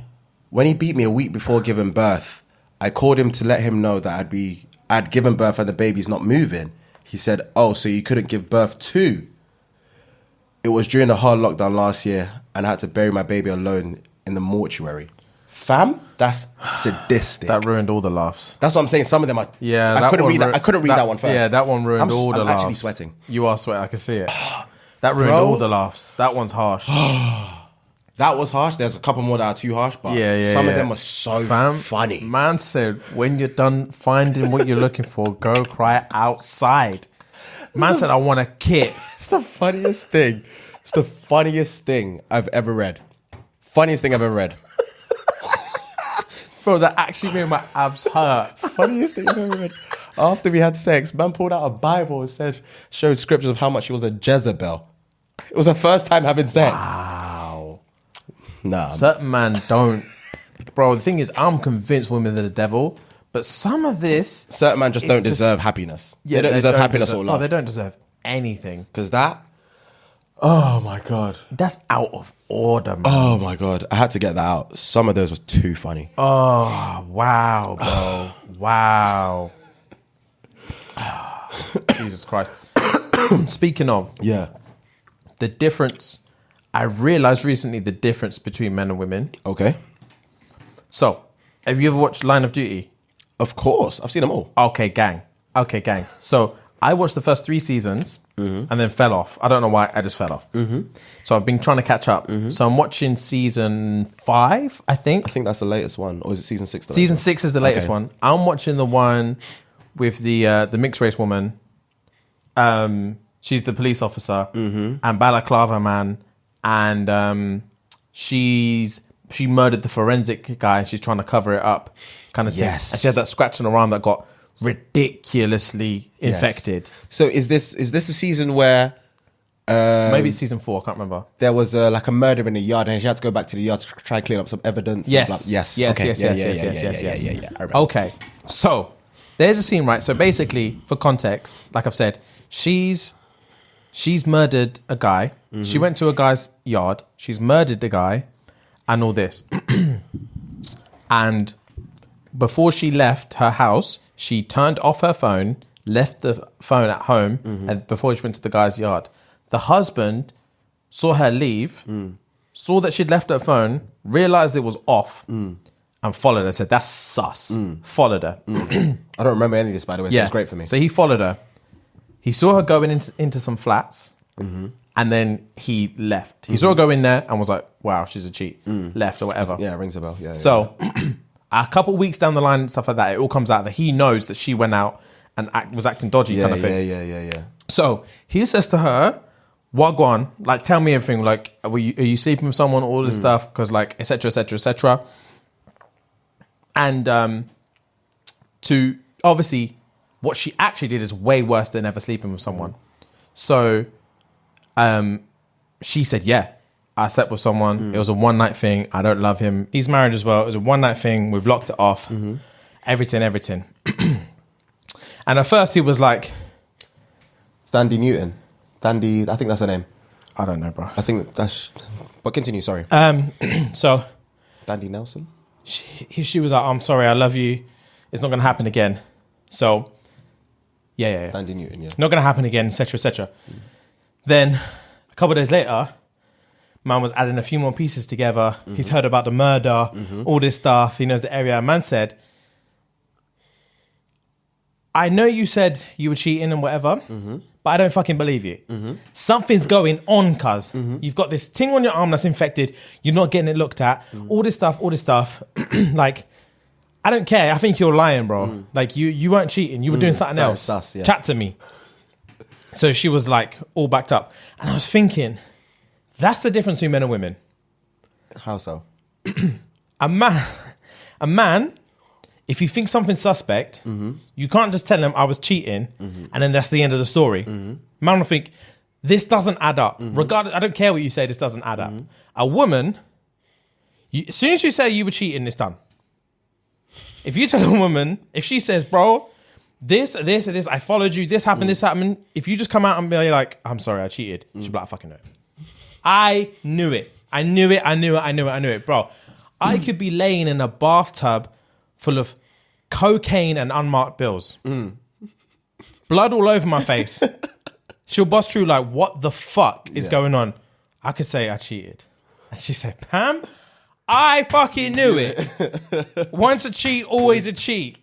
a week before giving birth, I called him to let him know that I'd given birth and the baby's not moving. He said, "Oh, so you couldn't give birth too?" It was during the hard lockdown last year, and I had to bury my baby alone in the mortuary. Fam, that's sadistic. That ruined all the laughs. That's what I'm saying. Some of them are. Yeah, I couldn't read that. I couldn't read that one first. Yeah, that one ruined all the laughs. I'm actually sweating. You are sweating. I can see it. That ruined Bro. all the laughs. That one's harsh. That was harsh. There's a couple more that are too harsh, but some of them are so funny. Man said, when you're done finding what you're looking for, go cry outside. Man said, I want a kit. It's the funniest thing. It's the funniest thing I've ever read. Funniest thing I've ever read. Bro, that actually made my abs hurt. Funniest thing I've ever read. After we had sex, man pulled out a Bible and showed scriptures of how much he was a Jezebel. It was her first time having sex. Wow. Nah. Certain man don't. Bro, the thing is, I'm convinced women are the devil, but some of this... Certain man just don't deserve happiness. Yeah, they don't deserve happiness or love. Oh, they don't deserve anything. Because that... Oh my God. That's out of order, man. Oh my God. I had to get that out. Some of those was too funny. Oh, wow, bro. Wow. Jesus Christ. Speaking of... Yeah. The difference... I realized recently the difference between men and women. Okay. So, have you ever watched Line of Duty? Of course. I've seen them all. Okay, gang. So, I watched the first 3 seasons and then fell off. I don't know why, I just fell off. So, I've been trying to catch up. So, I'm watching season 5, I think. I think that's the latest one. Or is it season 6? Season 6 is the latest one. I'm watching the one with the mixed race woman. She's the police officer. And Balaclava man. And she murdered the forensic guy and she's trying to cover it up kind of thing. And she had that scratch on her arm that got ridiculously infected. So is this a season where maybe it's season 4, I can't remember. there was like a murder in the yard and she had to go back to the yard to try and clean up some evidence? Yes. Yes. Yes. Okay. Yes. Yeah. I remember. Okay. So there's a scene, right? So basically, for context, like I've said, she's murdered a guy. She went to a guy's yard. She's murdered the guy and all this. And before she left her house, she turned off her phone, left the phone at home, and before she went to the guy's yard. The husband saw her leave, saw that she'd left her phone, realized it was off, and followed her. Said, that's sus. Followed her. I don't remember any of this, by the way, so it's great for me. So he followed her. He saw her going into some flats, and then he left. He saw her go in there and was like, wow, she's a cheat. Left or whatever. Yeah, rings a bell. Yeah. So a couple of weeks down the line and stuff like that, it all comes out that he knows that she went out and was acting dodgy kind of thing. Yeah. So he says to her, Wagwan, like, tell me everything. Like, are you sleeping with someone? All this stuff. Because, like, et cetera. And to, obviously, what she actually did is way worse than ever sleeping with someone. So she said, yeah, I slept with someone. It was a one-night thing. I don't love him. He's married as well. It was a one-night thing. We've locked it off. Everything. And at first he was like... Thandie Newton. Thandie, I think that's her name. I don't know, bro. I think that's... But continue, sorry. So Thandie Nelson? she was like, I'm sorry, I love you. It's not going to happen again. So, yeah. Thandie Newton, yeah. Not going to happen again, etc. Then, a couple of days later, Man was adding a few more pieces together. He's heard about the murder, all this stuff. He knows the area. Man said, I know you said you were cheating and whatever, but I don't fucking believe you. Something's going on, cuz. You've got this thing on your arm that's infected. You're not getting it looked at. All this stuff. Like, I don't care. I think you're lying, bro. Like, you weren't cheating. You were doing something else. Sus, yeah. Chat to me. So she was like all backed up. And I was thinking, that's the difference between men and women. How so? A man, if you think something's suspect, you can't just tell him I was cheating and then that's the end of the story. Man will think, this doesn't add up. Regardless, I don't care what you say, this doesn't add up. A woman, as soon as you say you were cheating, it's done. If you tell a woman, if she says, bro, this, I followed you, this happened, if you just come out and be like, I'm sorry, I cheated, she'll be like, I fucking know. I knew it. I knew it. Bro, I could be laying in a bathtub full of cocaine and unmarked bills. Blood all over my face. She'll bust through like, what the fuck is going on? I could say I cheated. And she said, Pam, I fucking knew it. Once a cheat, always a cheat.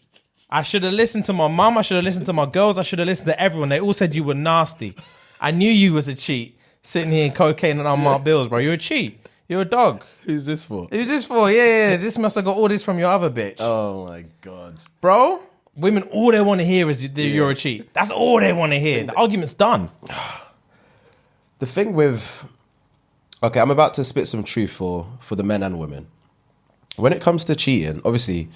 I should have listened to my mum. I should have listened to my girls. I should have listened to everyone. They all said you were nasty. I knew you was a cheat. Sitting here in cocaine and unmarked bills, bro. You're a cheat. You're a dog. Who's this for? Yeah. This must have got all this from your other bitch. Oh my God. Bro, women, all they want to hear is that you're a cheat. That's all they want to hear. The argument's done. The thing with... Okay, I'm about to spit some truth for the men and women. When it comes to cheating, obviously,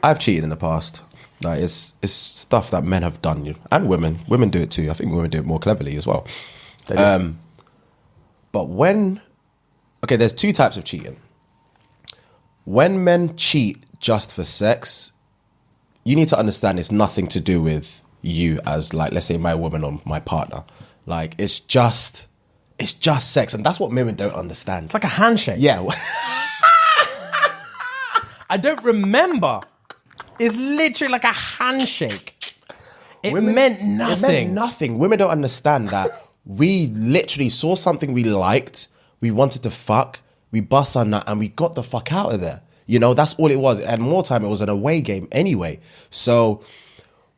I've cheated in the past. Like, it's stuff that men have done, and women. Women do it too. I think women do it more cleverly as well. They do. But okay, there's two types of cheating. When men cheat just for sex, you need to understand it's nothing to do with you as, like, let's say my woman or my partner. Like, it's just sex. And that's what women don't understand. It's like a handshake. Yeah. I don't remember. It's literally like a handshake. It meant nothing. It meant nothing. Women don't understand that. We literally saw something we liked, we wanted to fuck, we bust our nut, and we got the fuck out of there. You know, that's all it was. And more time, it was an away game anyway. So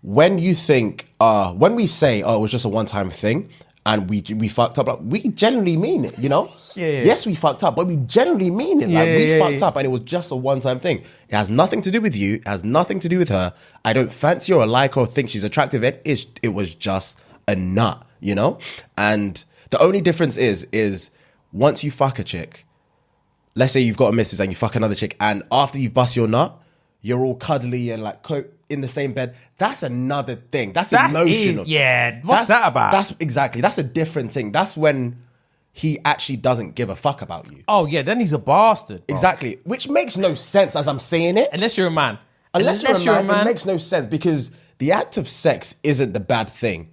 when you think, when we say, it was just a one-time thing, and we fucked up, like, we generally mean it, you know? Yeah. Yes, we fucked up, but we generally mean it. Like, we fucked up, and it was just a one-time thing. It has nothing to do with you. It has nothing to do with her. I don't fancy her or like her or think she's attractive. It was just a nut. You know? And the only difference is once you fuck a chick, let's say you've got a missus and you fuck another chick, and after you've bust your nut, you're all cuddly and like in the same bed. That's another thing. That's emotional. What's that about? That's a different thing. That's when he actually doesn't give a fuck about you. Oh yeah, then he's a bastard. Bro. Exactly. Which makes no sense as I'm saying it. Unless you're a man. Unless you're a man, it makes no sense, because the act of sex isn't the bad thing.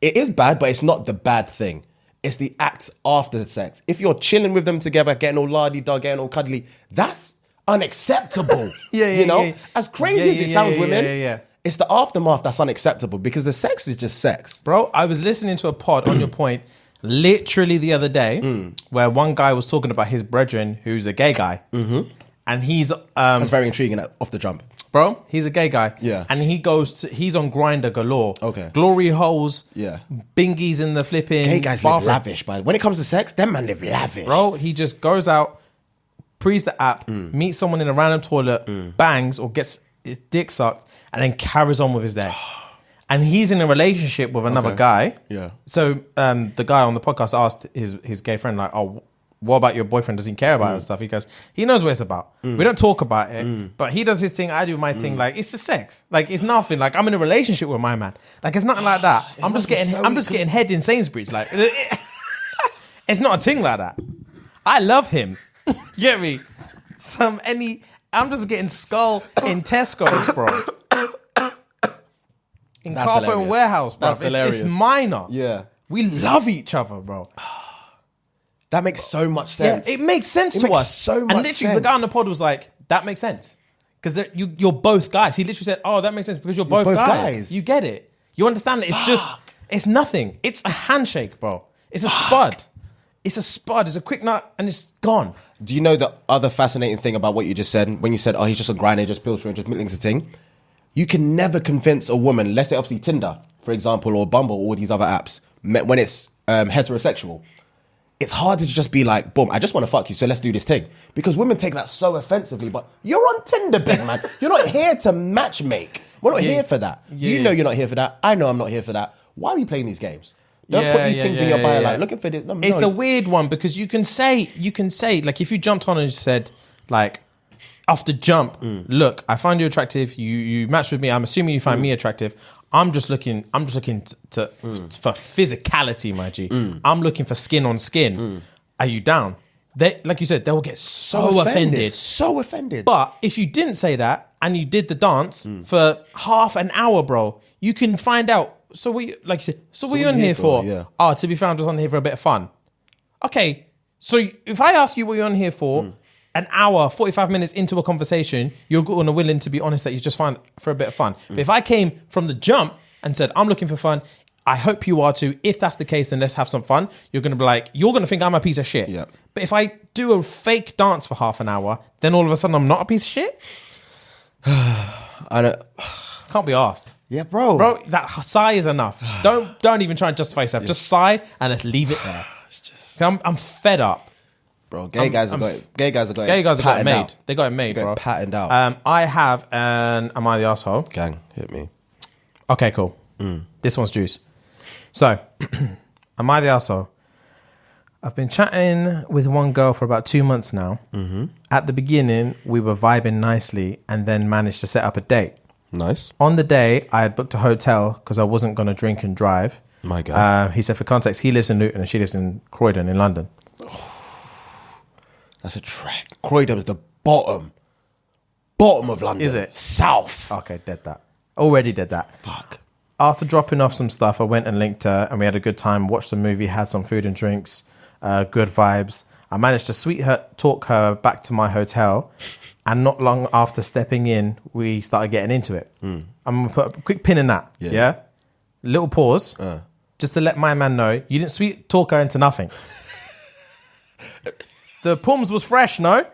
It is bad, but it's not the bad thing. It's the acts after the sex. If you're chilling with them together, getting all la-di-da, getting all cuddly, that's unacceptable. You know? As crazy as it sounds, women, it's the aftermath that's unacceptable, because the sex is just sex. Bro, I was listening to a pod on your point literally the other day where one guy was talking about his brethren who's a gay guy. And he's... That's very intriguing off the jump. Bro, he's a gay guy. Yeah. And he's on Grindr galore. Okay. Glory holes. Yeah. Bingies in the flipping. Gay guys live lavish, but when it comes to sex, them man live lavish. Bro, he just goes out, prees the app, meets someone in a random toilet, bangs or gets his dick sucked, and then carries on with his day. And he's in a relationship with another guy. Yeah. So the guy on the podcast asked his gay friend, like, oh, what about your boyfriend? Does he care about it and stuff? He goes, he knows what it's about. We don't talk about it, but he does his thing, I do my thing. Like, it's just sex. Like, it's nothing. Like, I'm in a relationship with my man. Like, it's nothing like that. I'm just getting head in Sainsbury's. Like, it's not a thing like that. I love him. Get me? I'm just getting skull in Tesco's, bro. In Carphone and Warehouse, bro. It's minor. Yeah. We love each other, bro. That makes so much sense. Yeah, it makes sense to us. So much and literally, sense. the guy on the pod was like, that makes sense. Because you're both guys. He literally said, oh, that makes sense because you're both guys. You get it. You understand it. It's just, it's nothing. It's a handshake, bro. It's a spud. it's a spud, it's a quick nut, and it's gone. Do you know the other fascinating thing about what you just said? When you said, he's just a grinder, just pills for just millings a thing. You can never convince a woman, let's say obviously Tinder, for example, or Bumble, or all these other apps, when it's heterosexual. It's hard to just be like, boom, I just want to fuck you, so let's do this thing. Because women take that so offensively, but you're on Tinder, big man. You're not here to matchmake. We're not here for that. You know you're not here for that. I know I'm not here for that. Why are we playing these games? Don't put these things in your bio like, looking for this. No, it's a weird one because you can say, like if you jumped on and said, like, off the jump, look, I find you attractive, you match with me, I'm assuming you find me attractive. I'm just looking for physicality, my G. I'm looking for skin on skin. Are you down? They, like you said, they will get so offended. So offended. But if you didn't say that and you did the dance for half an hour, bro, you can find out. So what you, like you said, so what are you on here for? Yeah. Oh, to be fair, I'm just on here for a bit of fun. Okay, so if I ask you what you're on here for, an hour, 45 minutes into a conversation, you're going to willing to be honest that you just find for a bit of fun. But if I came from the jump and said, I'm looking for fun, I hope you are too. If that's the case, then let's have some fun. You're going to be like, you're going to think I'm a piece of shit. Yeah. But if I do a fake dance for half an hour, then all of a sudden I'm not a piece of shit? I don't... Can't be asked. Yeah, bro. Bro, that sigh is enough. Don't even try and justify yourself. Just sigh and let's leave it there. I'm fed up. Bro, gay guys have got it made. out. They got it made, bro. Patterned out. I have an Am I the Asshole? Gang, hit me. Okay, cool. This one's juice. So, Am I the Asshole? I've been chatting with one girl for about 2 months now. At the beginning, we were vibing nicely and then managed to set up a date. Nice. On the day, I had booked a hotel because I wasn't going to drink and drive. My God. He said, for context, he lives in Luton and she lives in Croydon in London. That's a trek. Croydon is the bottom of London. Is it? South. Okay, dead that. Already did that. Fuck. After dropping off some stuff, I went and linked her and we had a good time, watched the movie, had some food and drinks, good vibes. I managed to talk her back to my hotel, and not long after stepping in, we started getting into it. I'm going to put a quick pin in that. Yeah? Little pause, just to let my man know, you didn't sweet talk her into nothing. The pums was fresh, no?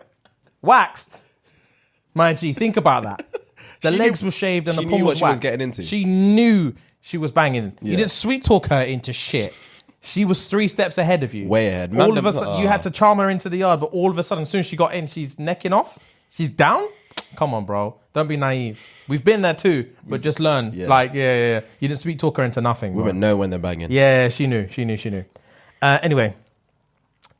Waxed. My G, think about that. The legs were shaved and the pum was waxed. She was getting into. She knew she was banging. You didn't sweet talk her into shit. She was 3 steps ahead of you. Way ahead. All of a sudden, you had to charm her into the yard, but all of a sudden, as soon as she got in, she's necking off. She's down. Come on, bro. Don't be naive. We've been there too, but just learn. Like, yeah. You didn't sweet talk her into nothing. Women know when they're banging. Yeah, she knew. Anyway,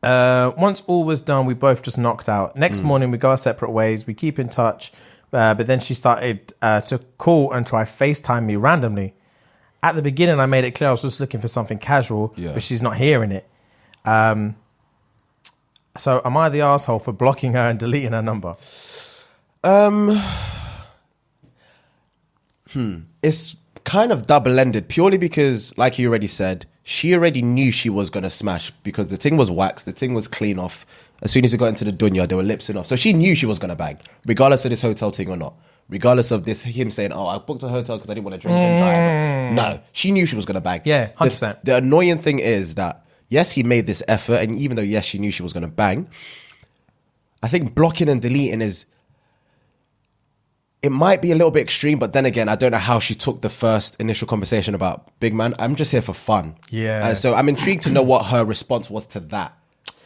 once all was done, we both just knocked out. Next morning, we go our separate ways. We keep in touch, but then she started to call and try FaceTime me randomly. At the beginning, I made it clear I was just looking for something casual, but she's not hearing it. So am I the asshole for blocking her and deleting her number? It's kind of double-ended purely because, like you already said, she already knew she was going to smash because the thing was waxed, the thing was clean off. As soon as it got into the dunya, they were lipsing off. So she knew she was going to bang, regardless of this hotel thing or not. Regardless of this, him saying, I booked a hotel because I didn't want to drink and drive. No, she knew she was going to bang. Yeah, 100%. The annoying thing is that, yes, he made this effort, and even though, yes, she knew she was going to bang, I think blocking and deleting it might be a little bit extreme, but then again, I don't know how she took the first initial conversation about, big man, I'm just here for fun. Yeah. And so I'm intrigued to know what her response was to that.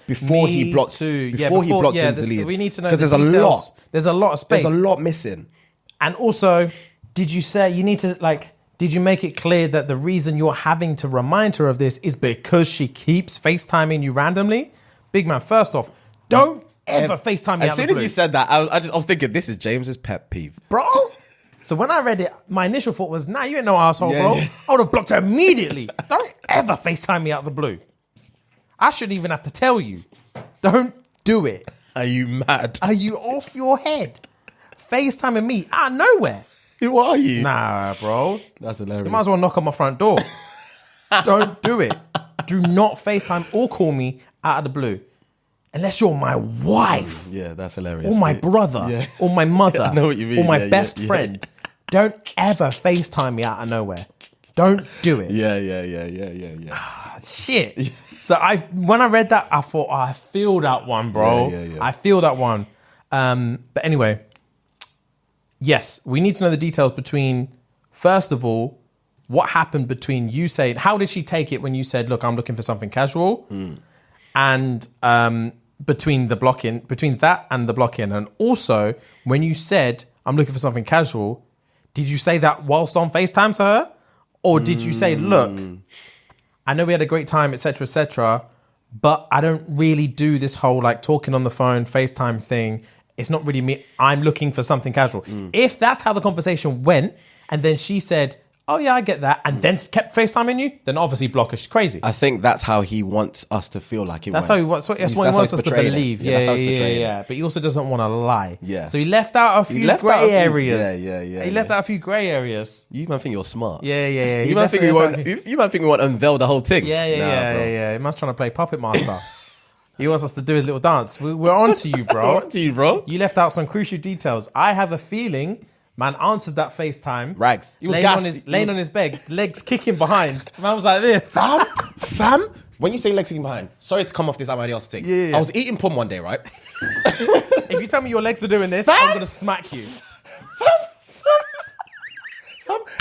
Before he blocked and deleted. We need to know because there's details. a lot. There's a lot of space. There's a lot missing. And also, did you make it clear that the reason you're having to remind her of this is because she keeps FaceTiming you randomly? Big man, first off, don't ever FaceTime me out of the blue. As soon as you said that, I was thinking, this is James's pet peeve. Bro. So when I read it, my initial thought was, nah, you ain't no asshole, bro. Yeah. I would have blocked her immediately. Don't ever FaceTime me out of the blue. I shouldn't even have to tell you. Don't do it. Are you mad? Are you off your head? FaceTiming me out of nowhere. Who are you? Nah, bro. That's hilarious. You might as well knock on my front door. Don't do it. Do not FaceTime or call me out of the blue. Unless you're my wife. Yeah, that's hilarious. Or my brother. Or my mother. I know what you mean. Or my best friend. Don't ever FaceTime me out of nowhere. Don't do it. Yeah. Shit. So when I read that, I thought, I feel that one, bro. Yeah. I feel that one. But anyway, yes, we need to know the details between, first of all, what happened between you saying, how did she take it when you said, look, I'm looking for something casual? And between that and the block-in. And also, when you said, I'm looking for something casual, did you say that whilst on FaceTime to her? Or did you say, look, I know we had a great time, etc., but I don't really do this whole like talking on the phone, FaceTime thing. It's not really me. I'm looking for something casual. If that's how the conversation went, and then she said, oh yeah, I get that, and then kept FaceTiming you, then obviously block her. She's crazy. I think that's how he wants us to feel like it That's went. how he wants. That's what he wants us to believe. Yeah. But he also doesn't want to lie. Yeah. So he left out a few grey areas. Yeah. He left out a few grey areas. You might think you're smart. Yeah. You might think we won't unveil the whole thing. Yeah. He must trying to play Puppet Master. He wants us to do his little dance. We're on to you, bro. We're on to you, bro. You left out some crucial details. I have a feeling man answered that FaceTime. Rags. He was laying on his bed, legs kicking behind. Man was like this. Fam. When you say legs kicking behind, sorry to come off this Amadeus thing. Yeah. I was eating pum one day, right? If you tell me your legs were doing this, I'm going to smack you.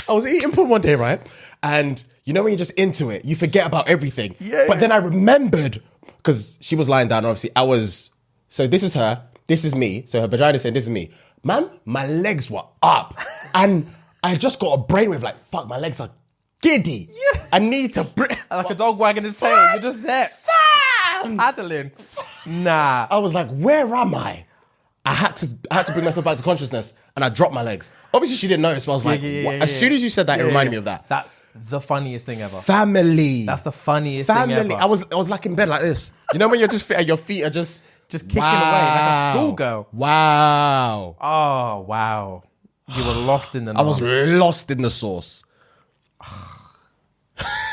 I was eating pum one day, right? And you know when you're just into it, you forget about everything. Yeah. But then I remembered, because she was lying down, obviously. So this is her, this is me. So her vagina said, this is me. Man, my legs were up. And I just got a brainwave like, fuck, my legs are giddy. Yeah. I need to... Like a dog wagging his tail. You're just there. Paddling. Nah. I was like, where am I? I had to bring myself back to consciousness, and I dropped my legs. Obviously, she didn't notice, but I was like, as soon as you said that, it reminded me of that. That's the funniest thing ever. Family. That's the funniest thing ever. I was like in bed like this. You know when you're just fit and your feet are just kicking away like a schoolgirl. Wow. Oh, wow. You were lost in the I was lost in the sauce.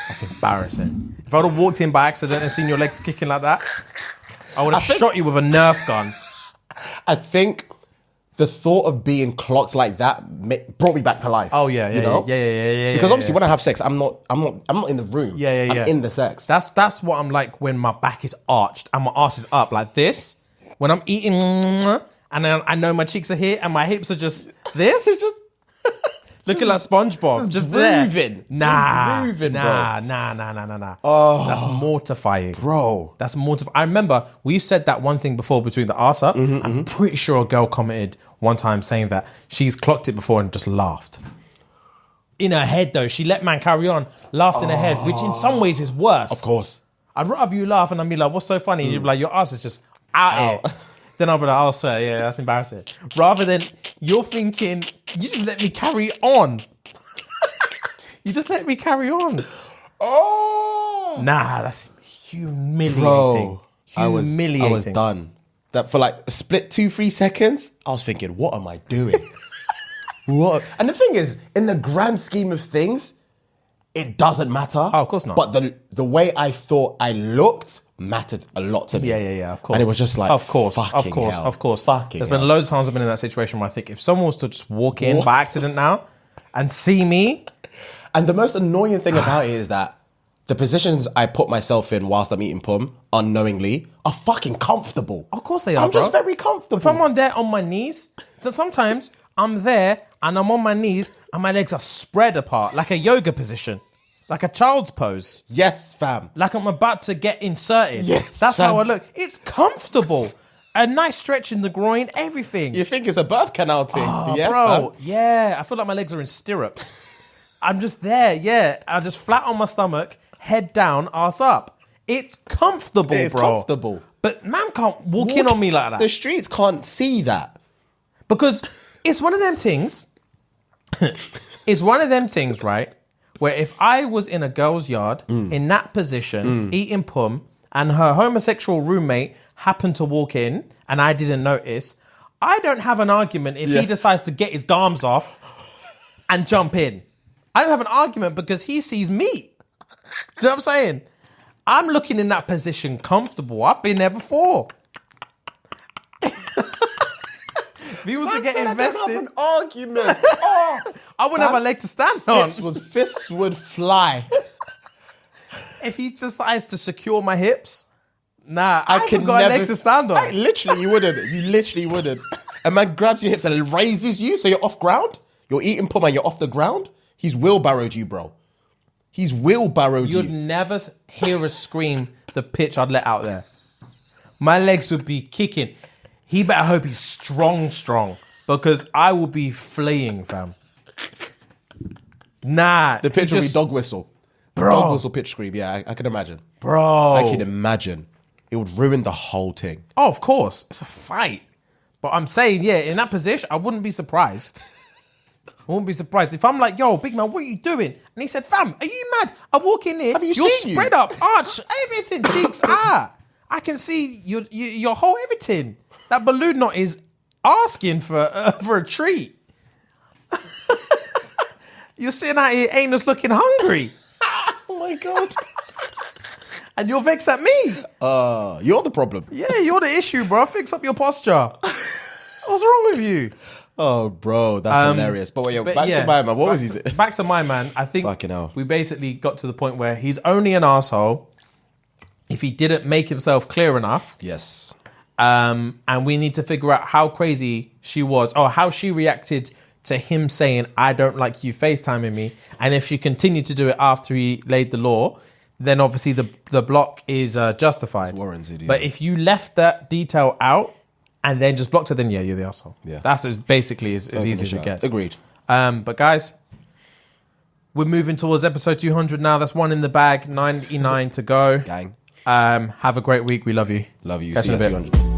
That's embarrassing. If I would have walked in by accident and seen your legs kicking like that, I would have shot you with a Nerf gun. I think the thought of being clocked like that brought me back to life. Oh yeah, you know? Yeah. Because obviously when I have sex, I'm not in the room. Yeah. I'm in the sex. That's what I'm like when my back is arched and my ass is up like this. When I'm eating, and then I know my cheeks are here and my hips are just this. It's just looking like SpongeBob, just grooving. Nah. Oh, that's mortifying, bro. That's mortifying. I remember we've said that one thing before between the arse up. I'm pretty sure a girl commented one time saying that she's clocked it before and just laughed. In her head though, she let man carry on, laughed in her head, which in some ways is worse. Of course. I'd rather you laugh and I'd be like, what's so funny? And you'd be like, your ass is just out. Then I'll be like, oh, swear, yeah, that's embarrassing. Rather than you're thinking, you just let me carry on. You just let me carry on. Oh. Nah, that's humiliating. Bro, Humiliating. I was done. That for like a split 2-3 seconds, I was thinking, what am I doing? What? And the thing is, in the grand scheme of things, it doesn't matter. Oh, of course not. But the way I thought I looked mattered a lot to me. Yeah, of course. And it was just like, of course. Fucking There's been loads of times I've been in that situation where I think if someone was to just walk in by accident now and see me. And the most annoying thing about it is that the positions I put myself in whilst I'm eating pum, unknowingly, are fucking comfortable. Of course they are, I'm just very comfortable. If I'm on there on my knees, so sometimes I'm there and I'm on my knees and my legs are spread apart like a yoga position. Like a child's pose. Yes, fam. Like I'm about to get inserted. Yes, that's fam. how I look. It's comfortable. A nice stretch in the groin, everything. You think it's a birth canal thing? Oh, yeah, bro. fam. Yeah, I feel like my legs are in stirrups. I'm just there, yeah. I'm just flat on my stomach, head down, ass up. It's comfortable, It's bro. comfortable. But man can't walk in on me like that. The streets can't see that. Because it's one of them things. It's one of them things, right? Where if I was in a girl's yard, in that position, eating pum, and her homosexual roommate happened to walk in, and I didn't notice, I don't have an argument if he decides to get his garms off and jump in. I don't have an argument because he sees me. Do you know what I'm saying? I'm looking in that position comfortable. I've been there before. If he was to get invested, I don't have an argument. I wouldn't have a leg to stand on. Fists would fly. If he decides to secure my hips, nah, I haven't got a leg to stand on. Literally, you wouldn't. You literally wouldn't. A man grabs your hips and raises you so you're off ground. You're eating puma, you're off the ground. He's wheelbarrowed you, bro. He's wheelbarrowed you. You'd never hear a scream the pitch I'd let out there. My legs would be kicking. He better hope he's strong, because I will be fleeing, fam. Nah. The pitch will be dog whistle. Bro. Dog whistle pitch scream, yeah, I can imagine. Bro. I can imagine. It would ruin the whole thing. Oh, of course. It's a fight. But I'm saying, yeah, in that position, I wouldn't be surprised. If I'm like, yo, big man, what are you doing? And he said, fam, are you mad? I walk in here. You're spread up, arch, everything, cheeks. I can see your whole everything. That balloon knot is asking for a treat. You're sitting out here, anus looking hungry. Oh my God. And you're vexed at me. You're the problem. Yeah, you're the issue, bro. Fix up your posture. What's wrong with you? Oh, bro, that's hilarious. But back to my man. What was he? Back to my man. I think Fucking hell. We basically got to the point where he's only an asshole if he didn't make himself clear enough. Yes. And we need to figure out how crazy she was or how she reacted to him saying, I don't like you FaceTiming me. And if she continued to do it after he laid the law, then obviously the block is justified. It's warranted, yeah. But if you left that detail out and then just blocked her, then yeah, you're the asshole. Yeah. That's basically as easy as it gets. Agreed. But guys, we're moving towards episode 200 now. That's one in the bag, 99 to go. Gang. Have a great week. We love you. Love you. Catch See you you in a at bit. 200.